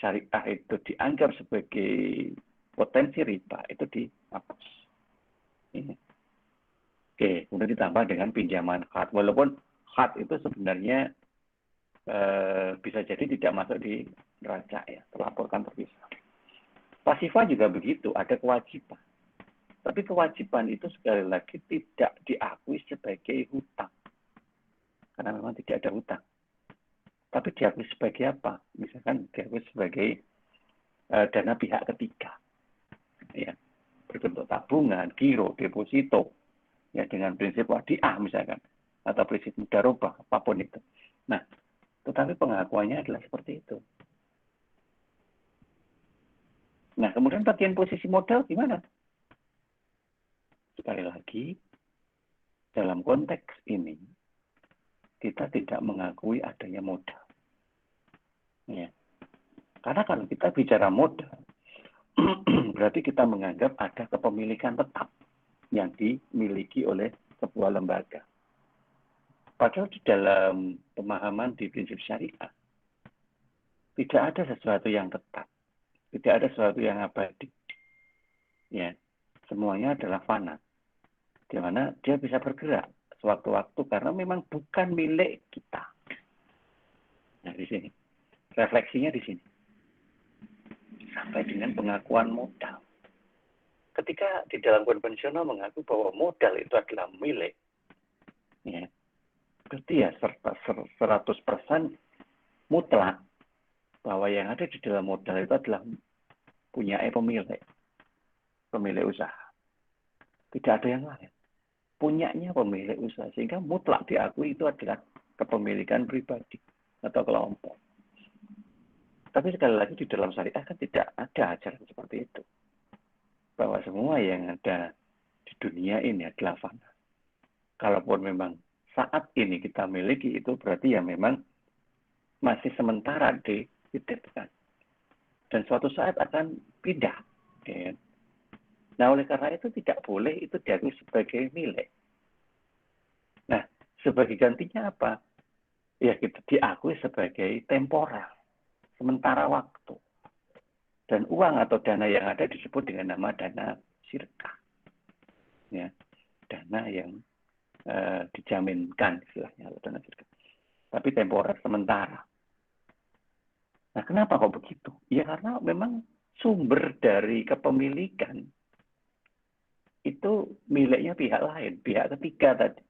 syariah itu dianggap sebagai potensi riba itu dihapus. Ini. Oke, kemudian ditambah dengan pinjaman hard. Walaupun hard itu sebenarnya bisa jadi tidak masuk di neraca ya, terlaporkan terpisah. Pasifa juga begitu, ada kewajiban. Tapi kewajiban itu sekali lagi tidak diakui sebagai hutang. Karena memang tidak ada hutang. Tapi diakui sebagai apa? Misalkan diakui sebagai dana pihak ketiga. Ya, berbentuk tabungan, giro, deposito. Ya, dengan prinsip wadiah misalkan. Atau prinsip mudharabah, apapun itu. Nah, tetapi pengakuannya adalah seperti itu. Nah, kemudian bagian posisi modal gimana? Sekali lagi, dalam konteks ini, kita tidak mengakui adanya modal. Ya. Karena kalau kita bicara modal, berarti kita menganggap ada kepemilikan tetap yang dimiliki oleh sebuah lembaga. Padahal di dalam pemahaman di prinsip syariah, tidak ada sesuatu yang tetap. Tidak ada sesuatu yang abadi. Ya, semuanya adalah fana. Di mana dia bisa bergerak sewaktu-waktu karena memang bukan milik kita. Nah, di sini. Refleksinya di sini. Sampai dengan pengakuan modal. Ketika di dalam konvensional mengaku bahwa modal itu adalah milik, ya, berarti ya 100% mutlak bahwa yang ada di dalam modal itu adalah punya pemilik usaha. Tidak ada yang lain. Punyanya pemilik usaha, sehingga mutlak diakui itu adalah kepemilikan pribadi atau kelompok. Tapi sekali lagi di dalam syariah kan tidak ada ajaran seperti itu. Bahwa semua yang ada di dunia ini adalah fana. Kalaupun memang saat ini kita miliki itu berarti ya memang masih sementara dititipkan. Dan suatu saat akan pindah. Ya. Nah, oleh karena itu tidak boleh itu diakui sebagai milik. Nah, sebagai gantinya apa? Ya kita diakui sebagai temporer, sementara waktu. Dan uang atau dana yang ada disebut dengan nama dana sirkah. Ya, dana yang dijaminkan istilahnya dana sirkah. Tapi temporer, sementara. Nah, kenapa kok begitu? Ya karena memang sumber dari kepemilikan itu miliknya pihak lain, pihak ketiga tadi.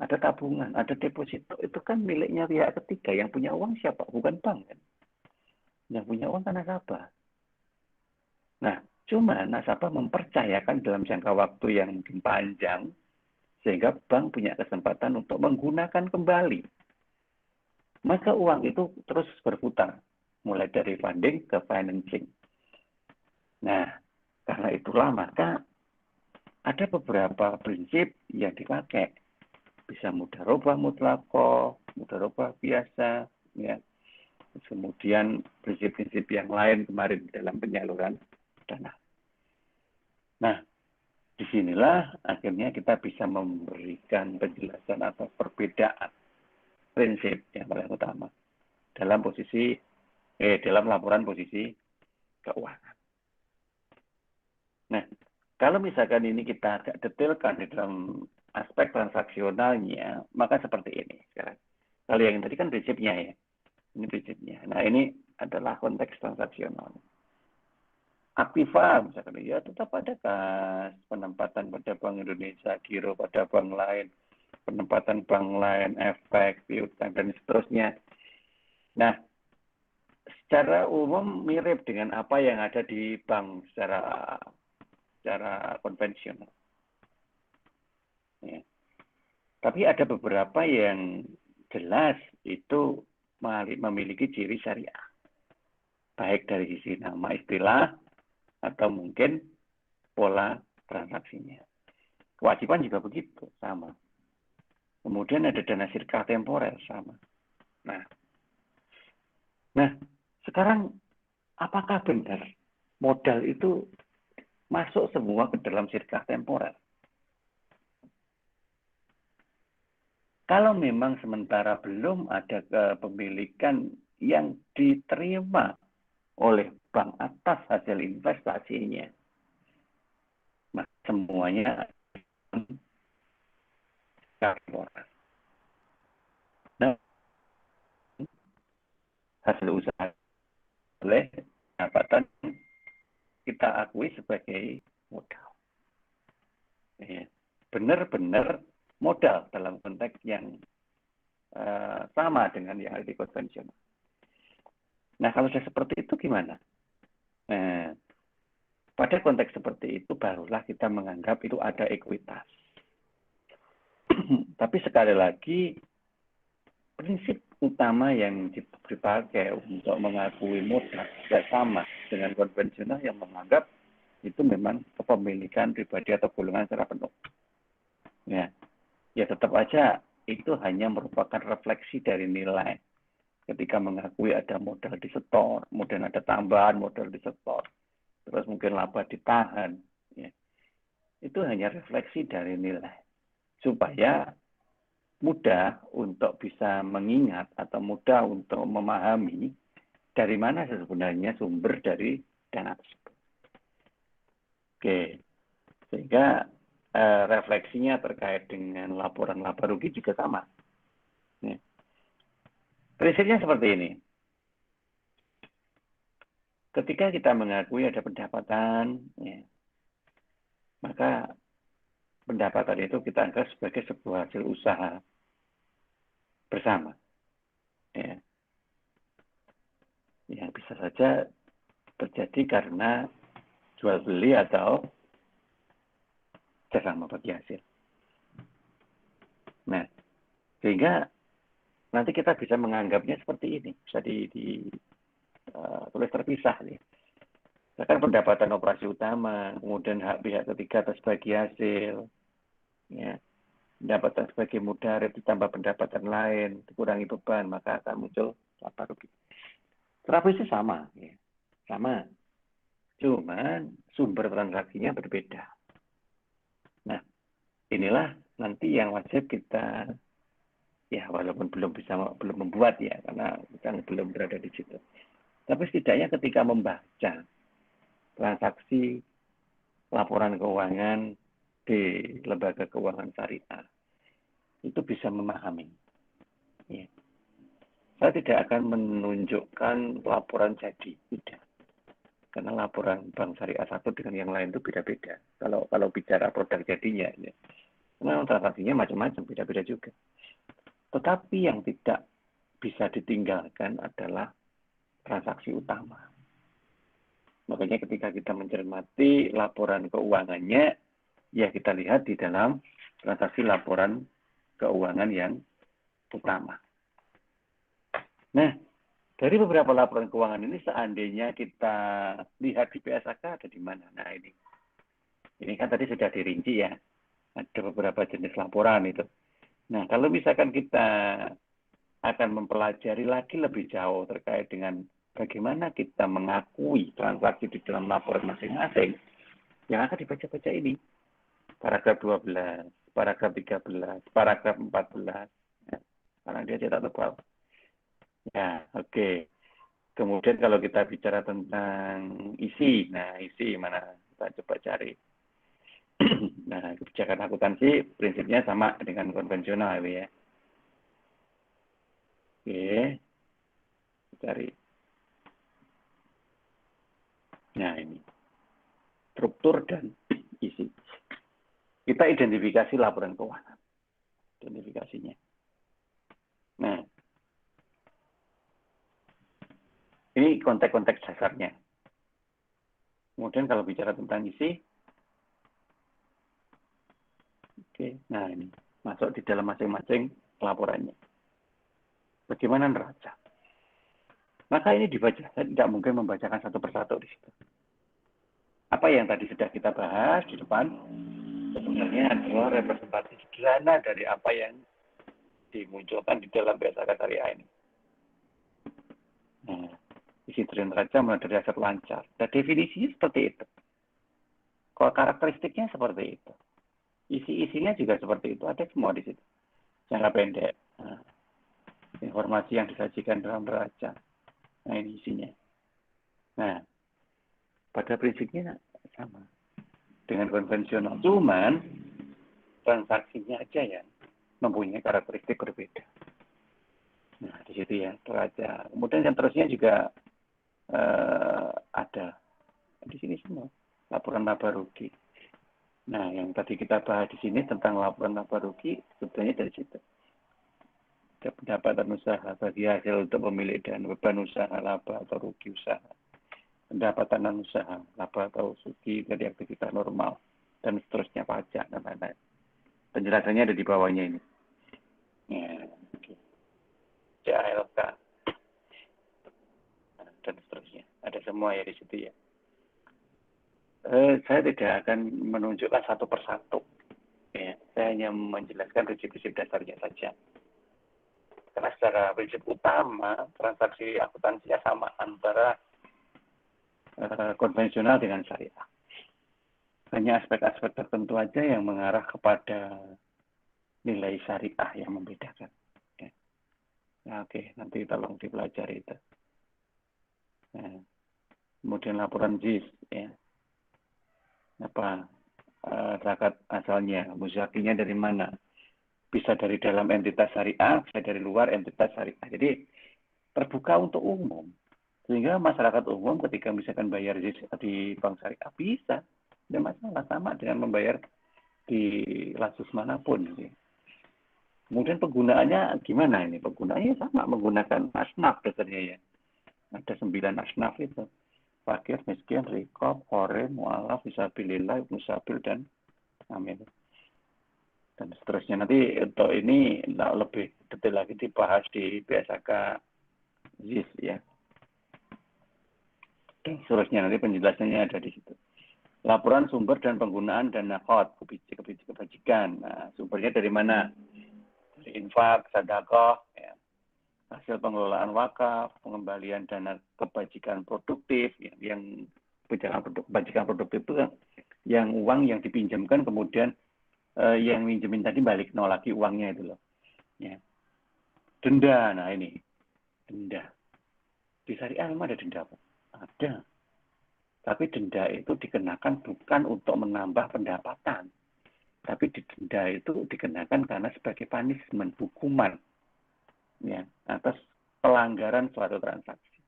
Ada tabungan, ada deposito, itu kan miliknya pihak ketiga. Yang punya uang siapa? Bukan bank kan? Yang punya uang kan nasabah. Nah, cuma nasabah mempercayakan dalam jangka waktu yang mungkin panjang, sehingga bank punya kesempatan untuk menggunakan kembali. Maka uang itu terus berputar, mulai dari funding ke financing. Nah, karena itulah maka ada beberapa prinsip yang dipakai. Bisa mudharabah mutlaqah, mudharabah biasa, ya. Kemudian prinsip-prinsip yang lain kemarin dalam penyaluran dana. Nah, disinilah akhirnya kita bisa memberikan penjelasan atau perbedaan prinsip yang paling utama dalam laporan posisi keuangan. Nah, kalau misalkan ini kita agak detailkan di dalam aspek transaksionalnya, maka seperti ini sekarang. Kalau yang tadi kan prinsipnya ya, ini prinsipnya. Nah, ini adalah konteks transaksional. Aktiva misalkan ya tetap ada kas, penempatan pada Bank Indonesia, giro pada bank lain, penempatan bank lain, efek, piutang dan seterusnya. Nah, secara umum mirip dengan apa yang ada di bank secara konvensional. Ya. Tapi ada beberapa yang jelas itu memiliki ciri syariah. Baik dari sisi nama istilah atau mungkin pola transaksinya. Kewajiban juga begitu, sama. Kemudian ada dana sirkah temporer, sama. Nah, sekarang apakah benar modal itu masuk semua ke dalam sirkah temporer? Kalau memang sementara belum ada kepemilikan yang diterima oleh bank atas hasil investasinya, maka semuanya temporer. Nah, hasil usaha oleh pendapatan kita akui sebagai modal. Benar-benar modal dalam konteks yang sama dengan yang ada di konvensional. Nah, kalau sudah seperti itu gimana? Nah, pada konteks seperti itu barulah kita menganggap itu ada ekuitas. Tapi sekali lagi, prinsip utama yang dipakai untuk mengakui modal tidak sama dengan konvensional yang menganggap itu memang kepemilikan pribadi atau golongan secara penuh. Ya tetap aja itu hanya merupakan refleksi dari nilai. Ketika mengakui ada modal disetor, kemudian ada tambahan modal disetor, terus mungkin laba ditahan, ya. Itu hanya refleksi dari nilai. Supaya mudah untuk bisa mengingat atau mudah untuk memahami dari mana sebenarnya sumber dari dana tersebut. Oke, sehingga refleksinya terkait dengan laporan laba rugi juga sama. Ya. Prinsipnya seperti ini. Ketika kita mengakui ada pendapatan, ya, maka pendapatan itu kita anggap sebagai sebuah hasil usaha bersama. Ya. Yang bisa saja terjadi karena jual beli atau jasa membagi hasil. Nah, sehingga nanti kita bisa menganggapnya seperti ini, bisa tulis terpisah nih. Misalkan pendapatan operasi utama, kemudian hak pihak ketiga atas bagi hasil, ya, pendapatan sebagai mudarat ditambah pendapatan lain, dikurangi beban, maka akan muncul laba rugi. Profesi sama, ya. Sama. Cuman sumber transaksinya berbeda. Nah, inilah nanti yang wajib kita, ya walaupun belum membuat ya, karena kita belum berada di situ. Tapi setidaknya ketika membaca transaksi laporan keuangan di lembaga keuangan syariah, itu bisa memahami. Ya. Saya tidak akan menunjukkan laporan jadi, tidak. Karena laporan bank syariah satu dengan yang lain itu beda-beda. Kalau bicara produk jadinya, ya. Memang transaksinya macam-macam, beda-beda juga. Tetapi yang tidak bisa ditinggalkan adalah transaksi utama. Makanya ketika kita mencermati laporan keuangannya, ya kita lihat di dalam transaksi laporan keuangan yang utama. Nah, dari beberapa laporan keuangan ini seandainya kita lihat di PSAK ada di mana? Nah, ini kan tadi sudah dirinci ya. Ada beberapa jenis laporan itu. Nah, kalau misalkan kita akan mempelajari lagi lebih jauh terkait dengan bagaimana kita mengakui transaksi di dalam laporan masing-masing, yang akan dibaca-baca ini. Paragraf 12, paragraf 13, paragraf 14. Ya, karena dia cetak tebal. Ya, oke. Kemudian kalau kita bicara tentang isi, nah isi mana? Kita coba cari. Nah, kebijakan akuntansi prinsipnya sama dengan konvensional ya. Oke, cari. Nah ini, struktur dan isi. Kita identifikasi laporan keuangan. Identifikasinya. Nah, ini konteks-konteks dasarnya. Kemudian kalau bicara tentang isi, oke, nah ini masuk di dalam masing-masing laporannya. Bagaimana neraca? Maka ini dibaca. Saya tidak mungkin membacakan satu persatu di situ. Apa yang tadi sudah kita bahas di depan sebenarnya adalah representasi sederhana dari apa yang dimunculkan di dalam PSAK Syariah ini. Nah, isi dari neraca mulai dari aset lancar. Dan definisinya seperti itu. Kalau karakteristiknya seperti itu. Isi-isinya juga seperti itu. Ada semua di situ. Jangka pendek. Nah, informasi yang disajikan dalam neraca. Nah, ini isinya. Nah, pada prinsipnya sama dengan konvensional. Cuman transaksinya aja yang mempunyai karakteristik berbeda. Nah, di situ ya neraca. Kemudian yang terusnya juga ada di sini semua laporan laba rugi. Nah, yang tadi kita bahas di sini tentang laporan laba rugi sebetulnya dari situ. Ada pendapatan usaha bagi hasil untuk pemilik dan beban usaha laba atau rugi usaha. Pendapatan non usaha laba atau rugi dari aktivitas normal dan seterusnya pajak dan lain-lain. Penjelasannya ada di bawahnya ini. Ya, oke. CALK dan seterusnya. Ada semua ya di situ ya. Saya tidak akan menunjukkan satu persatu. Ya, saya hanya menjelaskan prinsip-prinsip dasarnya saja. Karena secara prinsip utama, transaksi akuntansi sama antara konvensional dengan syariah. Hanya aspek-aspek tertentu aja yang mengarah kepada nilai syariah yang membedakan. Ya. Nah, oke, nanti tolong dipelajari itu. Nah, kemudian laporan JIS, ya. Apa zakat asalnya, muzakinya dari mana? Bisa dari dalam entitas syariah, bisa dari luar entitas syariah. Jadi terbuka untuk umum. Sehingga masyarakat umum ketika misalkan bayar JIS di bank syariah bisa, tidak masalah, sama dengan membayar di lasus manapun. Gitu. Kemudian penggunaannya gimana ini? Penggunaannya sama, menggunakan asnaf dasarnya ya. Ada 9 asnaf itu. Fakir, miskin, rikob, hore, mu'alaf, fisabilillah, musabil, dan amin. Dan seterusnya. Nanti untuk ini lebih detail lagi dibahas di PSAK JIS ya. Dan seterusnya nanti penjelasannya ada di situ. Laporan sumber dan penggunaan dana khot, kebajikan. Nah, sumbernya dari mana? Dari infak, sedekah, ya. Hasil pengelolaan wakaf, pengembalian dana kebajikan produktif, ya. Yang kebajikan produktif itu yang uang yang dipinjamkan kemudian yang minjemin tadi balik lagi uangnya itu loh. Ya. Denda, nah ini denda. Di syariah memang ada denda, Pak. Ada. Tapi denda itu dikenakan bukan untuk menambah pendapatan. Tapi denda itu dikenakan karena sebagai punishment, hukuman. Ya, atas pelanggaran suatu transaksi,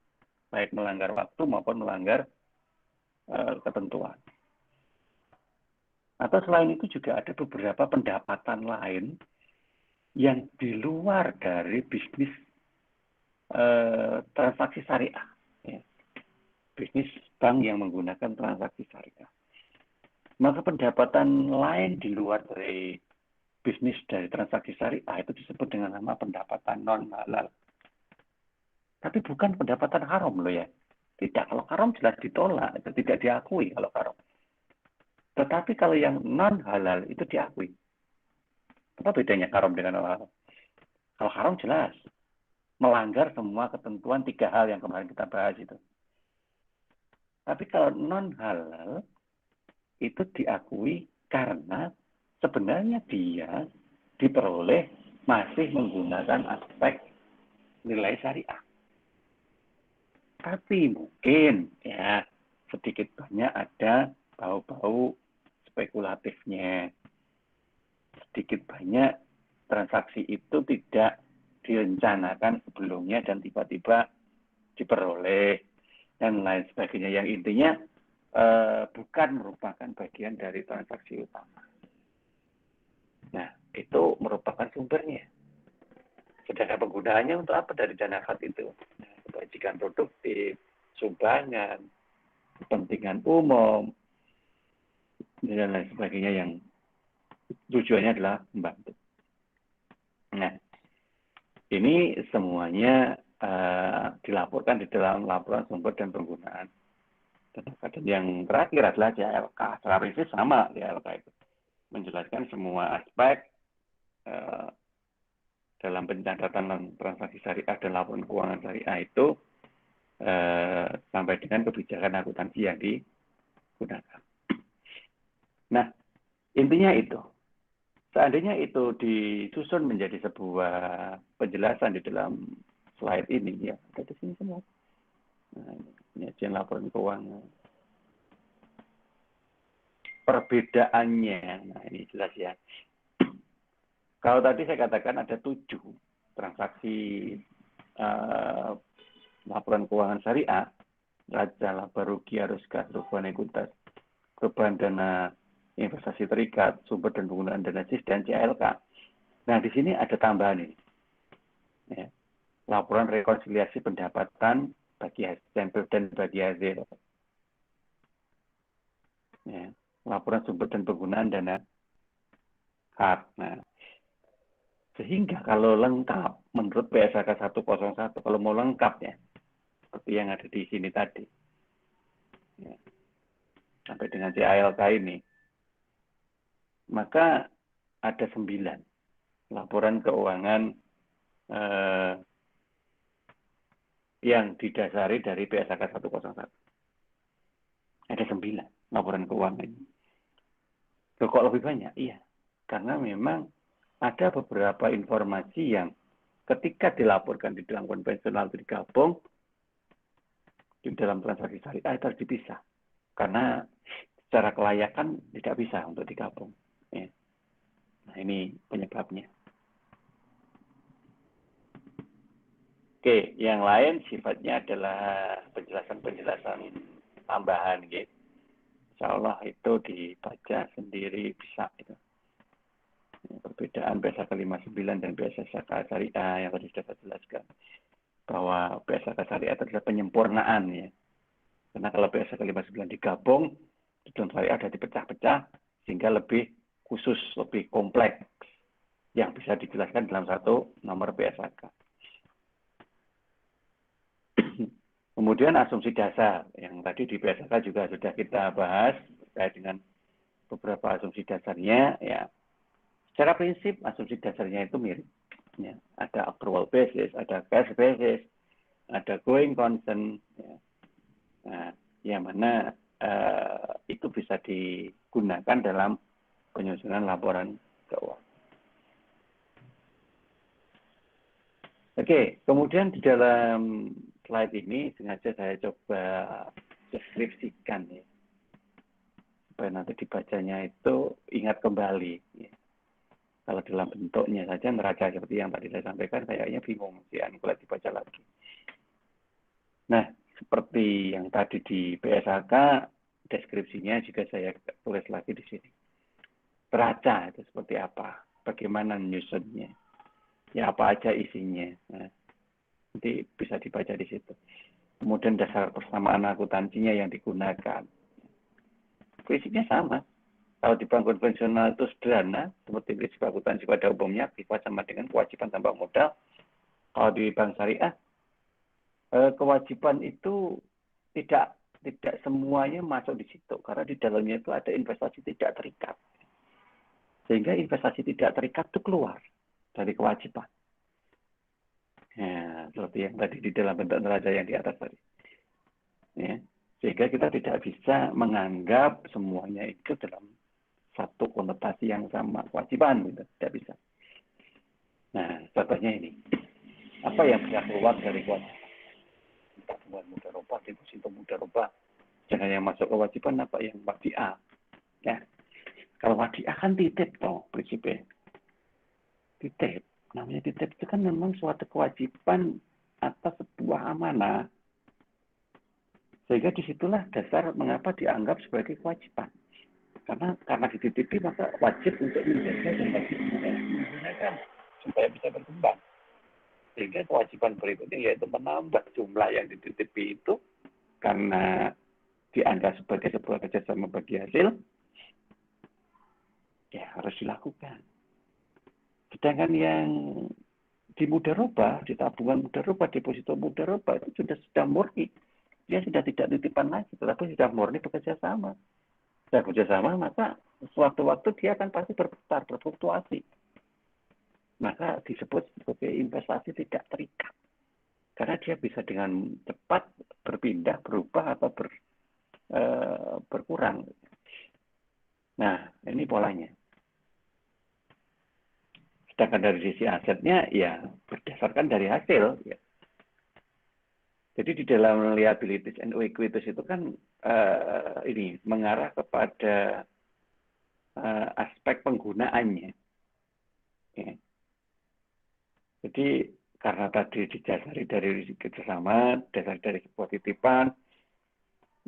baik melanggar waktu maupun melanggar ketentuan. Atau selain itu juga ada beberapa pendapatan lain yang di luar dari bisnis transaksi syariah. Ya. Bisnis bank yang menggunakan transaksi syariah. Maka pendapatan lain di luar dari bisnis dari transaksi syariah itu disebut dengan nama pendapatan non halal. Tapi bukan pendapatan haram loh ya. Tidak, kalau haram jelas ditolak, itu tidak diakui kalau haram. Tetapi kalau yang non halal itu diakui. Apa bedanya haram dengan halal? Kalau haram jelas melanggar semua ketentuan 3 hal yang kemarin kita bahas itu. Tapi kalau non halal itu diakui karena sebenarnya dia diperoleh masih menggunakan aspek nilai syariah. Tapi mungkin ya sedikit banyak ada bau-bau spekulatifnya. Sedikit banyak transaksi itu tidak direncanakan sebelumnya dan tiba-tiba diperoleh dan lain sebagainya. Yang intinya bukan merupakan bagian dari transaksi utama. Nah, itu merupakan sumbernya. Sedangkan penggunaannya untuk apa dari dana zakat itu? Nah, kebajikan produktif, sumbangan, kepentingan umum, dan lain sebagainya yang tujuannya adalah membantu. Nah, ini semuanya dilaporkan di dalam laporan sumber dan penggunaan. Dan yang terakhir adalah JLK. Secara prinsip sama JLK itu. Menjelaskan semua aspek dalam pencatatan transaksi syariah dan laporan keuangan syariah itu sampai dengan kebijakan akuntansi yang digunakan. Nah, intinya itu. Seandainya itu disusun menjadi sebuah penjelasan di dalam slide ini, ya ada di sini semua. Nah, penyajian laporan keuangan. Perbedaannya, nah ini jelas ya. Kalau tadi saya katakan ada 7 transaksi laporan keuangan syariah, raja, laba rugi, arus kas, perubahan ekuitas, perubahan dana investasi terikat, sumber dan penggunaan dana JIS dan CLK. Nah, di sini ada tambahan ini. Ya. Laporan rekonsiliasi pendapatan bagi hasil dan bagi hasil. Ya. Laporan sumber dan penggunaan dana hak. Nah, sehingga kalau lengkap, menurut PSAK 101, kalau mau lengkap ya, seperti yang ada di sini tadi, ya, sampai dengan CALK ini, maka ada 9 laporan keuangan yang didasari dari PSAK 101. Ada 9 laporan keuangan. Loh, kok lebih banyak? Iya, karena memang ada beberapa informasi yang ketika dilaporkan di dalam konvensional digabung di dalam transaksi syariah itu harus dipisah. Karena secara kelayakan tidak bisa untuk digabung. Ya. Nah, ini penyebabnya. Oke, yang lain sifatnya adalah penjelasan-penjelasan tambahan, gitu. Insya Allah itu dibaca sendiri bisa. Gitu. Perbedaan PSAK 59 dan PSAK syariah yang tadi sudah saya jelaskan. Bahwa PSAK syariah itu adalah penyempurnaan ya. Karena kalau PSAK 59 digabung, dalam syariah ada dipecah-pecah sehingga lebih khusus, lebih kompleks yang bisa dijelaskan dalam satu nomor PSAK. Kemudian asumsi dasar yang tadi di PSAK juga sudah kita bahas terkait dengan beberapa asumsi dasarnya ya. Secara prinsip asumsi dasarnya itu mirip. Ya, ada accrual basis, ada cash basis, ada going concern. Ya. Nah, yang mana itu bisa digunakan dalam penyusunan laporan keuangan. Oke, kemudian di dalam slide ini sengaja saya coba deskripsikan ya, supaya nanti dibacanya itu ingat kembali. Ya. Kalau dalam bentuknya saja neraca seperti yang tadi saya sampaikan, kayaknya bingung sih kalau dibaca lagi. Nah, seperti yang tadi di PSHK, deskripsinya juga saya tulis lagi di sini. Neraca itu seperti apa? Bagaimana nyusunnya? Ya apa aja isinya? Nah, nanti bisa dibaca di situ. Kemudian dasar persamaan akuntansinya yang digunakan. Prinsipnya sama. Kalau di bank konvensional itu sederhana, seperti prinsip akuntansi pada umumnya, aktiva sama dengan kewajiban tambah modal. Kalau di bank syariah, kewajiban itu tidak semuanya masuk di situ, karena di dalamnya itu ada investasi tidak terikat. Sehingga investasi tidak terikat itu keluar dari kewajiban. Ya, seperti yang tadi di dalam bentuk neraca yang di atas tadi. Ya, sehingga kita tidak bisa menganggap semuanya itu dalam satu konotasi yang sama, kewajiban, gitu. Tidak bisa. Nah, contohnya ini. Apa yang bisa keluar dari kewajiban? Tabungan mudharabah, deposito mudharabah. Jangan yang masuk kewajiban apa yang wadiah. Ya. Kalau wadiah kan titip toh prinsipnya. Titip. Namanya titip itu kan memang suatu kewajiban atas sebuah amanah. Sehingga disitulah dasar mengapa dianggap sebagai kewajiban. Karena dititipi maka wajib untuk menjaga dan wajib menggunakan supaya bisa berkembang. Sehingga kewajiban berikutnya yaitu menambah jumlah yang dititipi itu karena dianggap sebagai sebuah kerjasama bagi hasil, ya harus dilakukan. Sedangkan yang di mudharabah, di tabungan mudharabah, deposito mudharabah itu sudah murni. Dia sudah tidak titipan lagi, tetapi sudah murni bekerja sama. Sudah bekerja sama, maka suatu waktu dia akan pasti berputar, berfluktuasi. Maka disebut sebagai investasi tidak terikat. Karena dia bisa dengan cepat berpindah, berubah, atau berkurang. Nah, ini polanya. Sedangkan dari sisi asetnya, ya berdasarkan dari hasil. Ya. Jadi di dalam liabilities and equities itu kan ini mengarah kepada aspek penggunaannya. Ya. Jadi karena tadi didasari dari kerjasama, dasar dari sebuah titipan,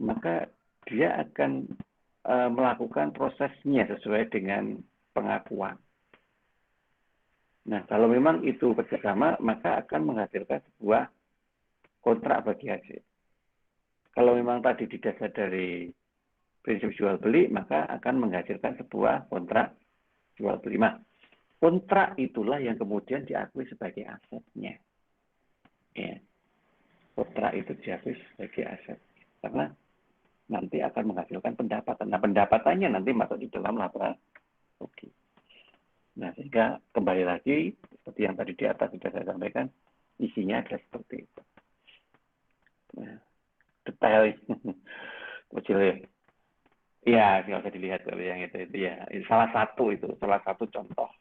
maka dia akan melakukan prosesnya sesuai dengan pengakuan. Nah, kalau memang itu kerjasama, maka akan menghasilkan sebuah kontrak bagi hasil. Kalau memang tadi didasar dari prinsip jual beli, maka akan menghasilkan sebuah kontrak jual beli. Nah, kontrak itulah yang kemudian diakui sebagai asetnya. Ya. Kontrak itu diakui sebagai aset. Karena nanti akan menghasilkan pendapatan. Nah, pendapatannya nanti masuk di dalam laporan. Oke. Nah, sehingga kembali lagi, seperti yang tadi di atas sudah saya sampaikan, isinya adalah seperti itu. Nah, detail kecil ya. Iya, nggak usah dilihat kalau yang itu ya. Salah satu contoh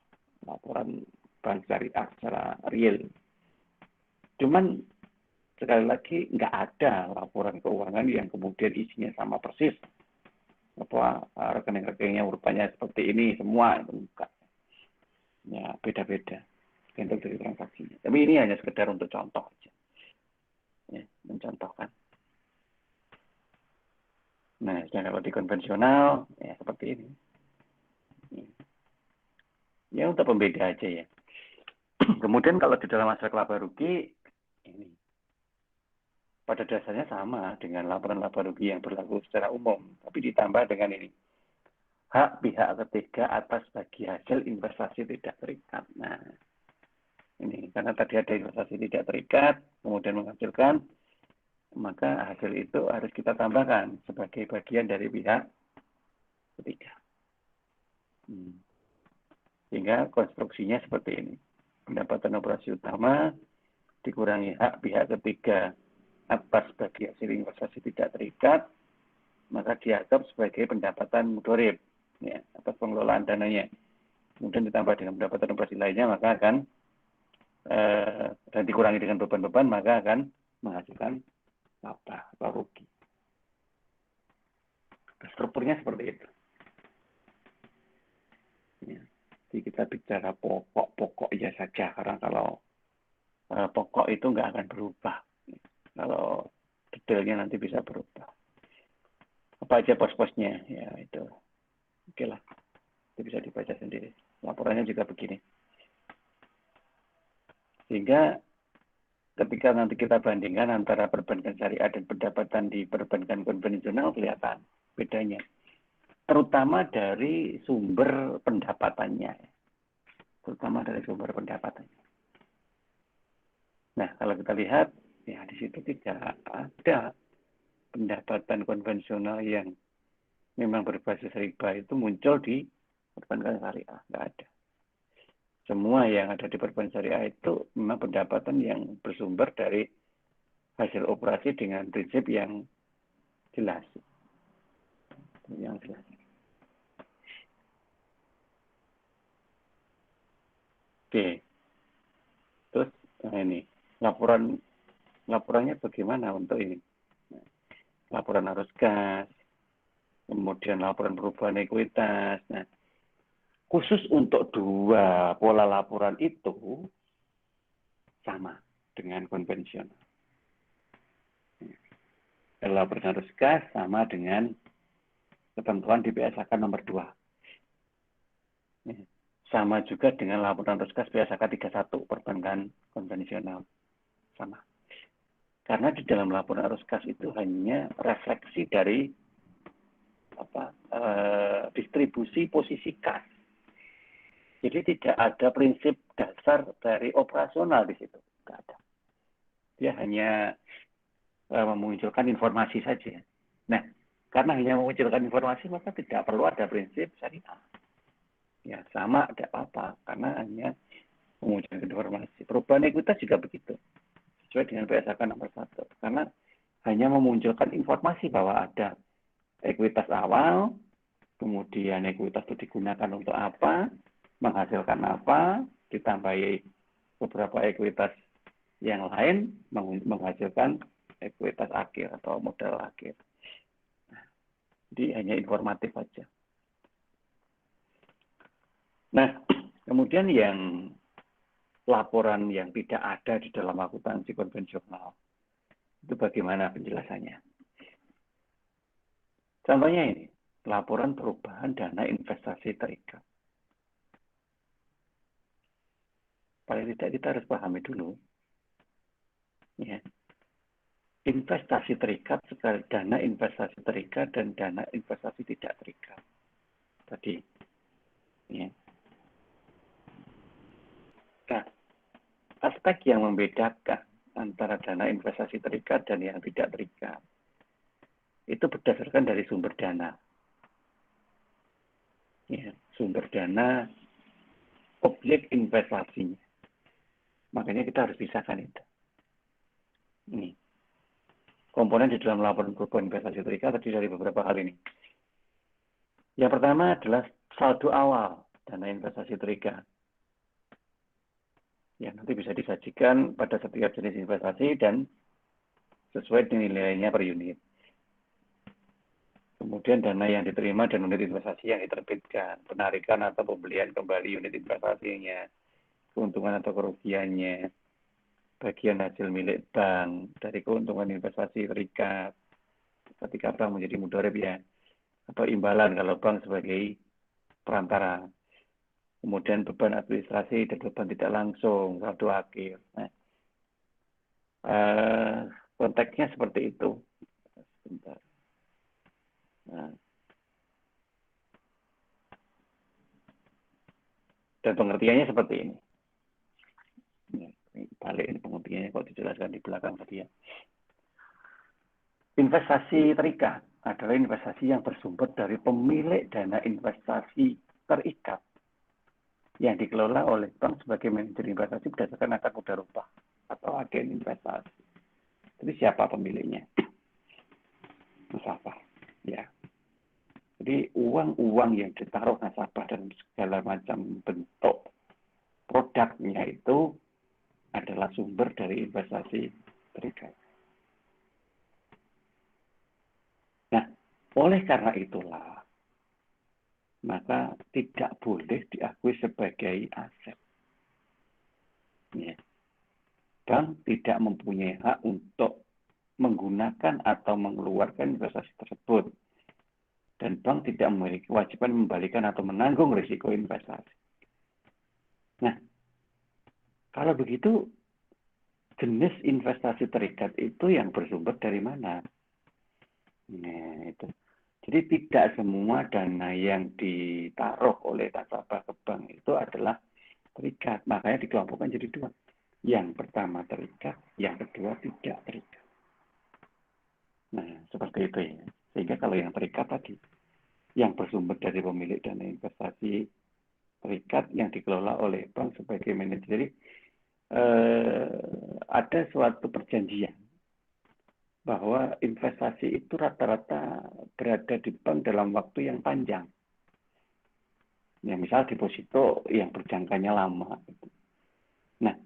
laporan bank syariah secara real. Cuman sekali lagi nggak ada laporan keuangan yang kemudian isinya sama persis. Apa rekening-rekeningnya rupanya seperti ini semua itu enggak. Ya, beda-beda bentuk dari transaksinya. Tapi ini hanya sekedar untuk contoh aja. Ya, mencontohkan. Nah, kalau di konvensional, ya seperti ini. Ya, untuk pembeda aja ya. Kemudian kalau di dalam aspek laba rugi, ini pada dasarnya sama dengan laporan laba rugi yang berlaku secara umum. Tapi ditambah dengan ini. Hak pihak ketiga atas bagi hasil investasi tidak terikat. Nah, ini karena tadi ada investasi tidak terikat, kemudian menghasilkan, maka hasil itu harus kita tambahkan sebagai bagian dari pihak ketiga. Sehingga konstruksinya seperti ini. Pendapatan operasi utama dikurangi hak pihak ketiga atas bagi hasil investasi tidak terikat, maka dianggap sebagai pendapatan mudharib ya, atas pengelolaan dananya. Kemudian ditambah dengan pendapatan operasi lainnya, maka akan dan dikurangi dengan beban-beban, maka akan menghasilkan laba atau rugi. Strukturnya seperti itu. Ya. Jadi kita bicara pokok-pokoknya saja, karena kalau pokok itu nggak akan berubah. Kalau detailnya nanti bisa berubah. Apa aja pos-posnya? Ya itu. Oke lah. Itu bisa dibaca sendiri. Laporannya juga begini. Sehingga ketika nanti kita bandingkan antara perbankan syariah dan pendapatan di perbankan konvensional, kelihatan bedanya. Terutama dari sumber pendapatannya. Nah, kalau kita lihat, ya di situ tidak ada pendapatan konvensional yang memang berbasis riba itu muncul di perbankan syariah. Nggak ada. Semua yang ada di perbankan syariah itu memang pendapatan yang bersumber dari hasil operasi dengan prinsip yang jelas. Oke. Terus ini laporannya bagaimana untuk ini? Laporan arus gas, kemudian laporan perubahan ekuitas. Nah, khusus untuk dua pola laporan itu sama dengan konvensional. Laporan arus gas sama dengan ketentuan di PSAK nomor 2. Sama juga dengan laporan arus gas PSAK 31 perbankan konvensional. Sama. Karena di dalam laporan arus gas itu hanya refleksi dari distribusi posisi kas. Jadi tidak ada prinsip dasar dari operasional di situ. Tidak ada. Dia hanya memunculkan informasi saja. Nah, karena hanya memunculkan informasi, maka tidak perlu ada prinsip syariah. Ya, sama, tidak apa-apa. Karena hanya memunculkan informasi. Perubahan ekuitas juga begitu. Sesuai dengan PSAK nomor 1. Karena hanya memunculkan informasi bahwa ada ekuitas awal, kemudian ekuitas itu digunakan untuk apa, menghasilkan apa, ditambahi beberapa ekuitas yang lain, menghasilkan ekuitas akhir atau modal akhir. Jadi hanya informatif saja. Nah, kemudian yang laporan yang tidak ada di dalam akuntansi konvensional, itu bagaimana penjelasannya? Contohnya ini, laporan perubahan dana investasi terikat. Paling tidak kita harus pahami dulu. Ya. Investasi terikat, dana investasi terikat, dan dana investasi tidak terikat. Tadi. Ya. Nah, aspek yang membedakan antara dana investasi terikat dan yang tidak terikat itu berdasarkan dari sumber dana. Ya, sumber dana objek investasinya. Makanya kita harus pisahkan itu. Ini. Komponen di dalam laporan perubahan investasi terikat terdiri dari beberapa hal ini. Yang pertama adalah saldo awal dana investasi terikat. Ya, nanti bisa disajikan pada setiap jenis investasi dan sesuai dengan nilainya per unit. Kemudian dana yang diterima dan unit investasi yang diterbitkan, penarikan atau pembelian kembali unit investasinya, keuntungan atau kerugiannya, bagian hasil milik bank dari keuntungan investasi terikat ketika bank menjadi mudharib ya, atau imbalan kalau bank sebagai perantara. Kemudian beban administrasi dan beban tidak langsung saldo akhir. Nah, konteksnya seperti itu. Sebentar. Nah. Dan pengertiannya seperti ini. Balik ini pengertiannya kok dijelaskan di belakang tadi ya. Investasi terikat adalah investasi yang bersumber dari pemilik dana investasi terikat yang dikelola oleh bank sebagai manajer investasi berdasarkan akad mudharabah atau agen investasi. Jadi siapa pemiliknya? Nasabah. Ya. Jadi uang-uang yang ditaruh nasabah dan segala macam bentuk produknya itu adalah sumber dari investasi terikat. Nah, oleh karena itulah maka tidak boleh diakui sebagai aset. Ya. Bank tidak mempunyai hak untuk menggunakan atau mengeluarkan investasi tersebut. Dan bank tidak memiliki kewajiban membalikan atau menanggung risiko investasi. Nah, kalau begitu, jenis investasi terikat itu yang bersumber dari mana? Nah, itu. Jadi tidak semua dana yang ditaruh oleh nasabah ke bank itu adalah terikat. Makanya dikelompokkan jadi dua. Yang pertama terikat, yang kedua tidak terikat. Nah, seperti itu ya. Sehingga kalau yang terikat tadi, yang bersumber dari pemilik dana investasi terikat yang dikelola oleh bank sebagai manajer. Jadi ada suatu perjanjian bahwa investasi itu rata-rata berada di bank dalam waktu yang panjang. Ya, misal deposito yang berjangkanya lama. Nah,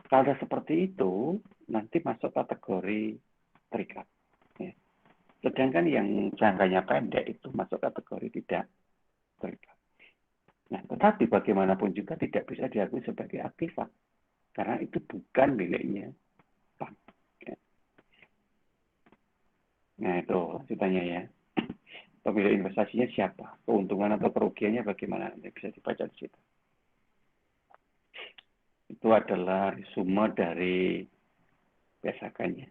kalau seperti itu, nanti masuk kategori terikat. Ya. Sedangkan yang jangkanya pendek itu masuk kategori tidak terikat. Nah, tetapi bagaimanapun juga tidak bisa diakui sebagai aktiva. Karena itu bukan miliknya bank. Ya. Nah, itu lanjutannya ya. Pemilik investasinya siapa? Keuntungan atau kerugiannya bagaimana? Nanti bisa dibaca di situ. Itu adalah resume dari PSAK-nya.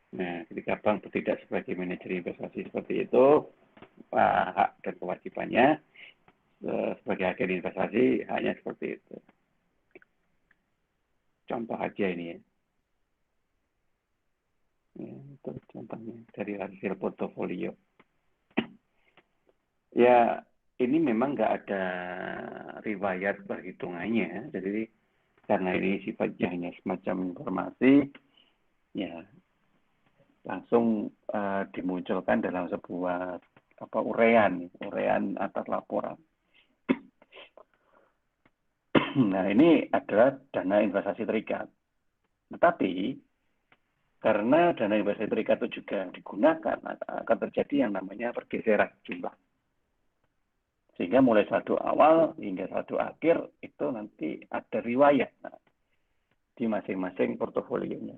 Nah, ketika bank bertindak sebagai manajer investasi seperti itu, hak dan kewajibannya sebagai agen investasi hanya seperti itu. Contoh aja ini ya. Itu contohnya dari hasil portofolio. Ya, ini memang nggak ada riwayat perhitungannya. Jadi, karena ini sifatnya hanya semacam informasi, ya langsung dimunculkan dalam sebuah urean atas laporan. Nah, ini adalah dana investasi terikat. Tetapi karena dana investasi terikat itu juga digunakan, akan terjadi yang namanya pergeseran jumlah. Sehingga mulai saldo awal hingga saldo akhir itu nanti ada riwayat di masing-masing portofolionya.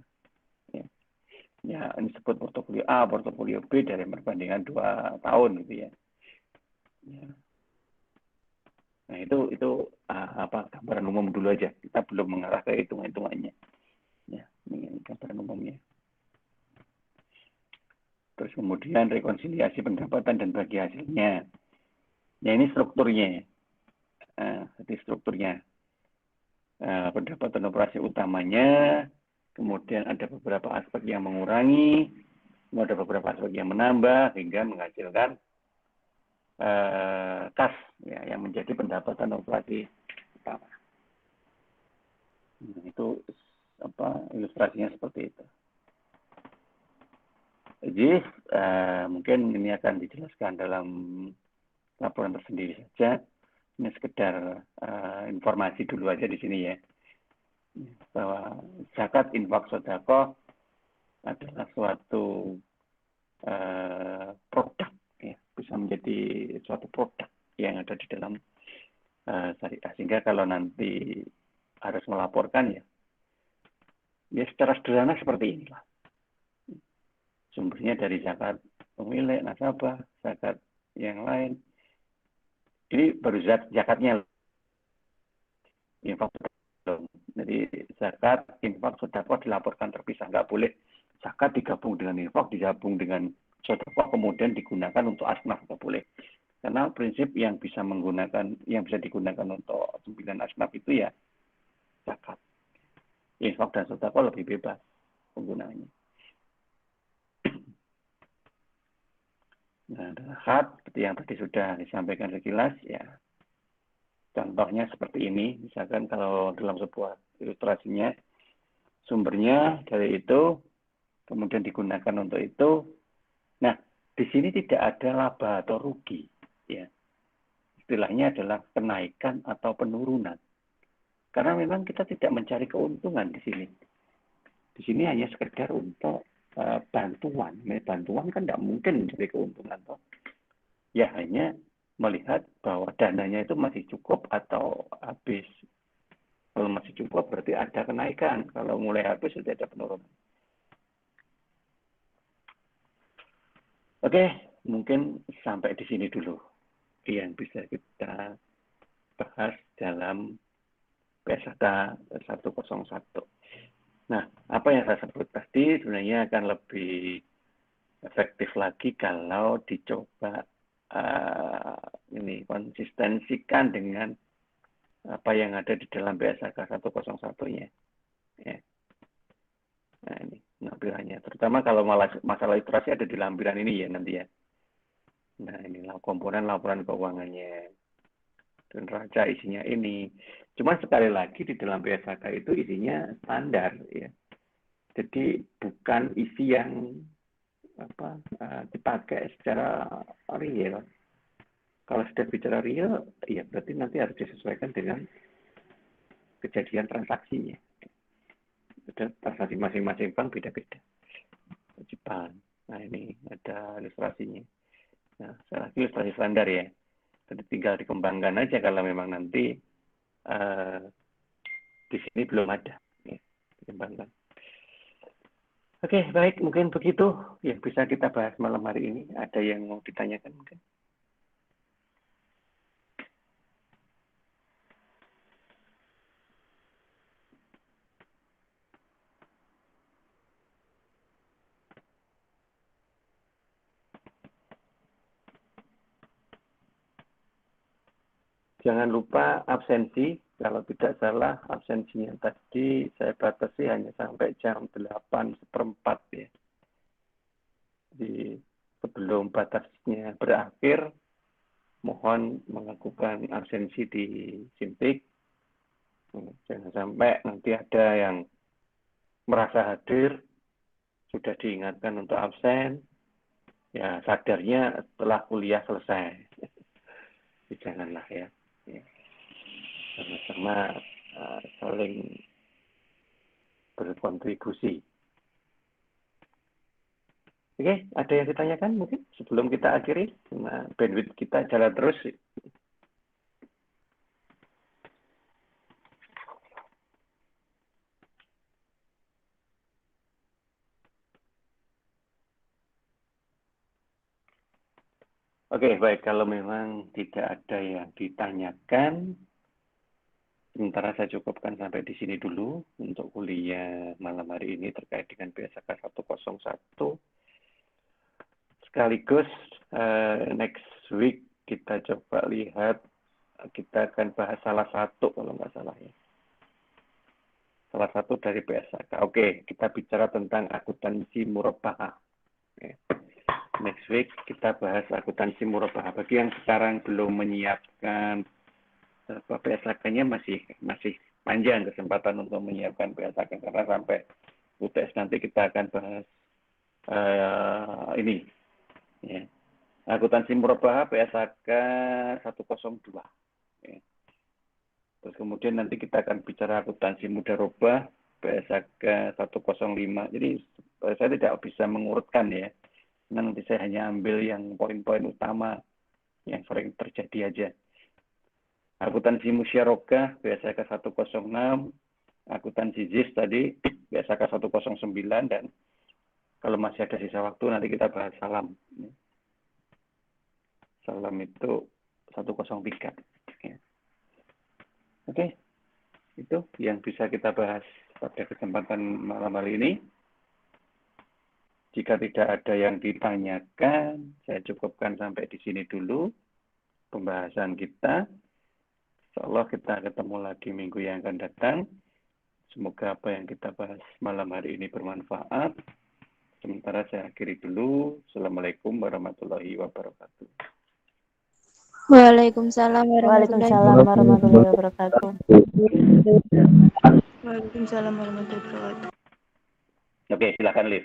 Ya, ini disebut portofolio A, portofolio B dari perbandingan 2 tahun gitu ya. Nah, itu gambaran umum dulu aja. Kita belum mengarah ke hitung-hitungannya. Ya, ini gambaran umumnya. Terus kemudian rekonsiliasi pendapatan dan bagi hasilnya. Ya, ini strukturnya. Jadi strukturnya. Pendapatan operasi utamanya, kemudian ada beberapa aspek yang mengurangi, ada beberapa aspek yang menambah, hingga menghasilkan kas ya, yang menjadi pendapatan operasi utama. Nah, itu ilustrasinya seperti itu. Jadi mungkin ini akan dijelaskan dalam laporan tersendiri saja. Ini sekedar informasi dulu aja di sini ya, bahwa zakat, infak, sedekah adalah suatu produk ya, bisa menjadi suatu produk yang ada di dalam syariah. Sehingga kalau nanti harus melaporkan ya secara sederhana seperti inilah. Sumbernya dari zakat pemilik, nasabah, zakat yang lain. Ini baru zakatnya. Infak. Jadi zakat, infak, sedekah dilaporkan terpisah. Nggak boleh zakat digabung dengan infak, digabung dengan sedekah, kemudian digunakan untuk asnaf. Nggak boleh. Karena prinsip yang bisa digunakan untuk 9 asnaf itu ya zakat. Infak dan sedekah lebih bebas penggunaannya. Nah, zakat seperti yang tadi sudah disampaikan sekilas ya. Contohnya seperti ini, misalkan kalau dalam sebuah ilustrasinya, sumbernya dari itu, kemudian digunakan untuk itu. Nah, di sini tidak ada laba atau rugi. Ya. Istilahnya adalah kenaikan atau penurunan. Karena memang kita tidak mencari keuntungan di sini. Di sini hanya sekedar untuk bantuan. Bantuan kan tidak mungkin mencari keuntungan. Toh. ya hanya melihat bahwa dananya itu masih cukup atau habis. Kalau masih cukup berarti ada kenaikan. Kalau mulai habis sudah ada penurunan. Oke, mungkin sampai di sini dulu yang bisa kita bahas dalam PSAK 101. Nah, apa yang saya sebut tadi sebenarnya akan lebih efektif lagi kalau dicoba ini konsistensikan dengan apa yang ada di dalam PSAK 101-nya. Ya. Nah, ini lampirannya. Terutama kalau masalah literasi ada di lampiran ini ya nanti ya. Nah, ini komponen laporan keuangannya. Dan raca isinya ini. Cuma sekali lagi di dalam PSAK itu isinya standar ya. Jadi bukan isi yang dipakai secara real. Kalau sudah bicara real, ya berarti nanti harus disesuaikan dengan kejadian transaksinya. Transaksi masing-masing bank beda-beda. Kewajiban. Nah ini ada ilustrasinya. Nah, sekali lagi ilustrasi standar ya. Jadi tinggal dikembangkan aja kalau memang nanti di sini belum ada. Ya, dikembangkan. Oke, baik. Mungkin begitu yang bisa kita bahas malam hari ini. Ada yang mau ditanyakan mungkin? Jangan lupa absensi. Kalau tidak salah, absensinya tadi saya batasi hanya sampai jam 8:15 ya. Jadi sebelum batasnya berakhir, mohon melakukan absensi di Simpik. Jangan sampai nanti ada yang merasa hadir, sudah diingatkan untuk absen, ya sadarnya setelah kuliah selesai. Janganlah ya. Sama-sama saling berkontribusi. Oke, ada yang ditanyakan mungkin sebelum kita akhiri? Bandwidth kita jalan terus. Oke, baik. Kalau memang tidak ada yang ditanyakan, sementara saya cukupkan sampai di sini dulu untuk kuliah malam hari ini terkait dengan PSAK 101. Sekaligus next week kita coba lihat, kita akan bahas salah satu kalau nggak salah ya. Salah satu dari PSAK. Oke, kita bicara tentang akuntansi murabaha. Oke. Next week kita bahas akuntansi murabaha. Bagi yang sekarang belum menyiapkan PSAK-nya masih panjang kesempatan untuk menyiapkan PSAK karena sampai UTS nanti kita akan bahas ini ya. Akuntansi murabaha PSAK 102 ya. Terus kemudian nanti kita akan bicara akuntansi mudharabah PSAK 105. Jadi saya tidak bisa mengurutkan ya. Nah, nanti saya hanya ambil yang poin-poin utama yang sering terjadi aja. Akuntansi musyarakah PSAK 106, akuntansi ZIS tadi PSAK 109, dan kalau masih ada sisa waktu nanti kita bahas salam. Salam itu 103. Oke, itu yang bisa kita bahas pada kesempatan malam hari ini. Jika tidak ada yang ditanyakan, saya cukupkan sampai di sini dulu pembahasan kita. Insyaallah kita ketemu lagi minggu yang akan datang. Semoga apa yang kita bahas malam hari ini bermanfaat. Sementara saya akhiri dulu. Assalamualaikum warahmatullahi wabarakatuh. Waalaikumsalam warahmatullahi wabarakatuh. Waalaikumsalam warahmatullahi wabarakatuh. Oke, silakan Liv.